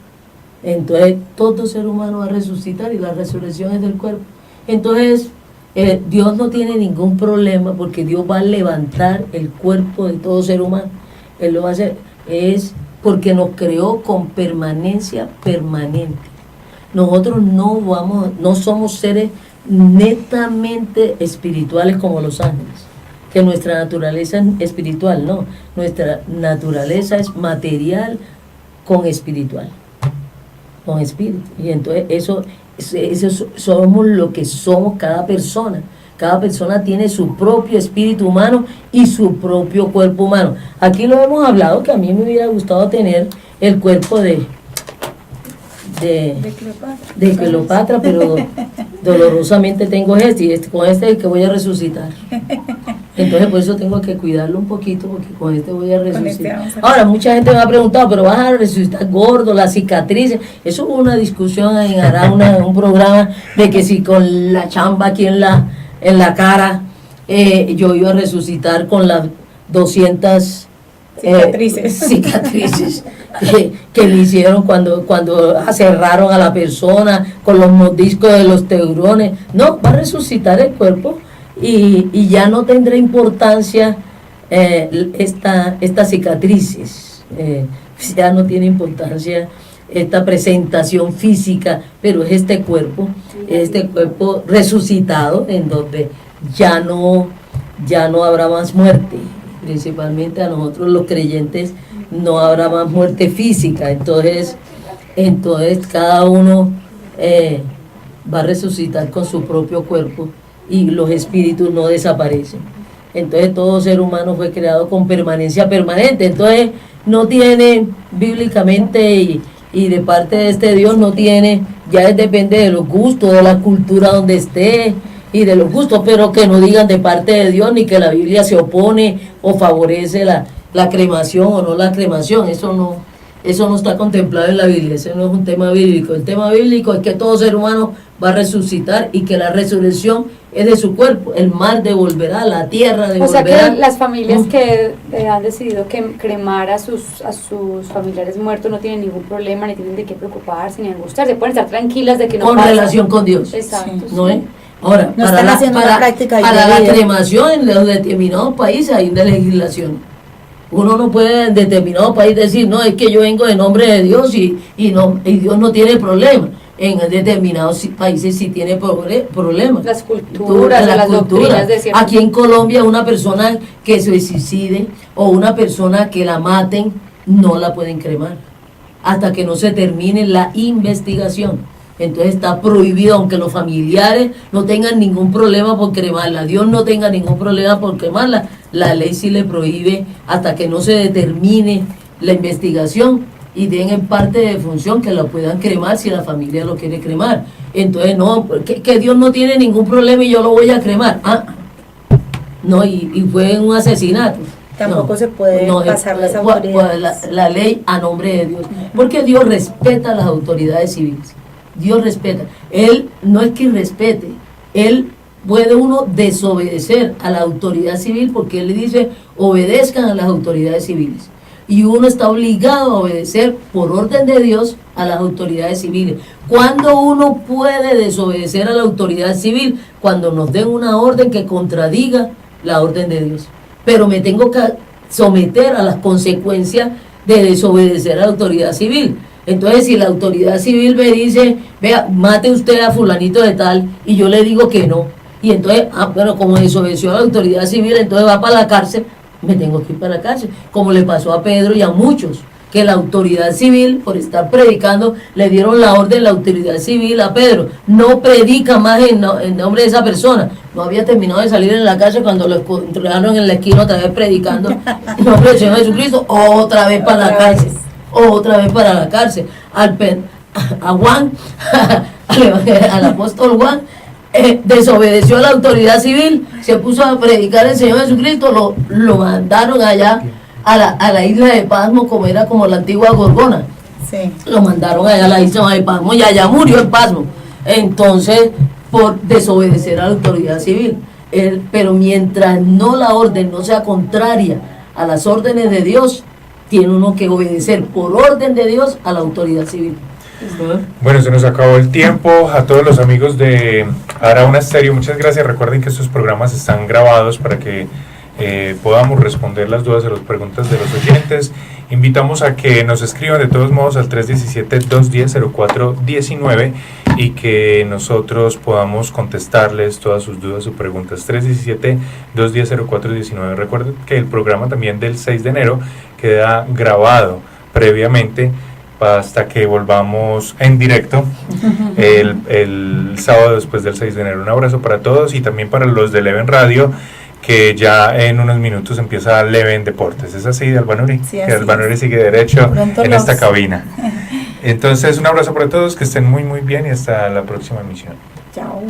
Entonces todo ser humano va a resucitar, y la resurrección es del cuerpo. Entonces Dios no tiene ningún problema, porque Dios va a levantar el cuerpo de todo ser humano. Él lo va a hacer, es porque nos creó con permanencia permanente. Nosotros no somos seres netamente espirituales como los ángeles, que nuestra naturaleza es espiritual, no, nuestra naturaleza es material con espiritual, con espíritu. Y entonces eso somos lo que somos cada persona. Cada persona tiene su propio espíritu humano y su propio cuerpo humano. Aquí lo hemos hablado, que a mí me hubiera gustado tener el cuerpo de Cleopatra, pero dolorosamente tengo con este es el que voy a resucitar. Entonces por eso tengo que cuidarlo un poquito, porque con este voy a resucitar. Ahora, mucha gente me ha preguntado, pero vas a resucitar gordo, las cicatrices. Eso hubo una discusión en Arauna, en un programa, de que si con la chamba aquí en la cara yo iba a resucitar con las 200 cicatrices que le hicieron cuando aserraron a la persona con los mordiscos de los tiburones. No, va a resucitar el cuerpo, y ya no tendrá importancia estas cicatrices, ya no tiene importancia esta presentación física, pero es este cuerpo resucitado, en donde ya no habrá más muerte. Principalmente a nosotros los creyentes no habrá más muerte física. Entonces cada uno va a resucitar con su propio cuerpo y los espíritus no desaparecen. Entonces todo ser humano fue creado con permanencia permanente. Entonces no tiene bíblicamente y de parte de este Dios no tiene, ya depende de los gustos, de la cultura donde esté y de los gustos, pero que no digan de parte de Dios ni que la Biblia se opone o favorece la cremación o no la cremación. Eso no está contemplado en la Biblia, ese no es un tema bíblico. El tema bíblico es que todo ser humano va a resucitar y que la resurrección es de su cuerpo, el mar devolverá, la tierra devolverá. O sea que las familias que han decidido cremar a sus familiares muertos no tienen ningún problema, ni tienen de qué preocuparse, ni angustiarse, pueden estar tranquilas de que no con pasa. Relación con Dios. Exacto. Sí. ¿No es? Ahora, No para están haciendo una práctica para la indebida. cremación en los determinados países hay una legislación. Uno no puede en determinado país decir, no, es que yo vengo en nombre de Dios y Dios no tiene problema. En determinados países sí tiene problemas. Las culturas, las doctrinas de cierto. Aquí en Colombia una persona que se suicide o una persona que la maten no la pueden cremar hasta que no se termine la investigación. Entonces está prohibido, aunque los familiares no tengan ningún problema por cremarla, Dios no tenga ningún problema por cremarla, la ley sí le prohíbe hasta que no se determine la investigación y den en parte de función que lo puedan cremar si la familia lo quiere cremar. Entonces no, que Dios no tiene ningún problema y yo lo voy a cremar. No, y fue un asesinato. Tampoco se puede pasar las autoridades. La ley a nombre de Dios, porque Dios respeta a las autoridades civiles. Dios respeta. Él no es que respete, Él puede uno desobedecer a la autoridad civil porque Él le dice obedezcan a las autoridades civiles. Y uno está obligado a obedecer por orden de Dios a las autoridades civiles. ¿Cuándo uno puede desobedecer a la autoridad civil? Cuando nos den una orden que contradiga la orden de Dios. Pero me tengo que someter a las consecuencias de desobedecer a la autoridad civil. Entonces, si la autoridad civil me dice, vea, mate usted a fulanito de tal, y yo le digo que no, y entonces, bueno, como desobedeció a la autoridad civil, entonces va para la cárcel, me tengo que ir para la cárcel, como le pasó a Pedro y a muchos, que la autoridad civil, por estar predicando, le dieron la orden, la autoridad civil a Pedro, no predica más en nombre de esa persona. No había terminado de salir en la calle cuando lo encontraron en la esquina otra vez predicando en nombre del Señor Jesucristo, otra vez para la cárcel. Otra vez para la cárcel. A Juan, al apóstol Juan, desobedeció a la autoridad civil, se puso a predicar el Señor Jesucristo, lo mandaron allá a la isla de Pasmo, como la antigua Gorgona. Sí. Lo mandaron allá a la isla de Pasmo y allá murió en Pasmo. Entonces, por desobedecer a la autoridad civil. Pero mientras la orden no sea contraria a las órdenes de Dios, tiene uno que obedecer por orden de Dios a la autoridad civil. Bueno, se nos acabó el tiempo. A todos los amigos de Arauna Estéreo, muchas gracias. Recuerden que estos programas están grabados para que podamos responder las dudas de las preguntas de los oyentes. Invitamos a que nos escriban de todos modos al 317-210-0419 y que nosotros podamos contestarles todas sus dudas o preguntas. 317-210-0419. Recuerden que el programa también del 6 de enero queda grabado previamente hasta que volvamos en directo el sábado después del 6 de enero. Un abrazo para todos y también para los de Leven Radio, que ya en unos minutos empieza Leven Deportes. ¿Es así, Albanuri? Sí, que Albanuri sigue derecho en esta cabina. Entonces, un abrazo para todos, que estén muy muy bien y hasta la próxima emisión. Chao.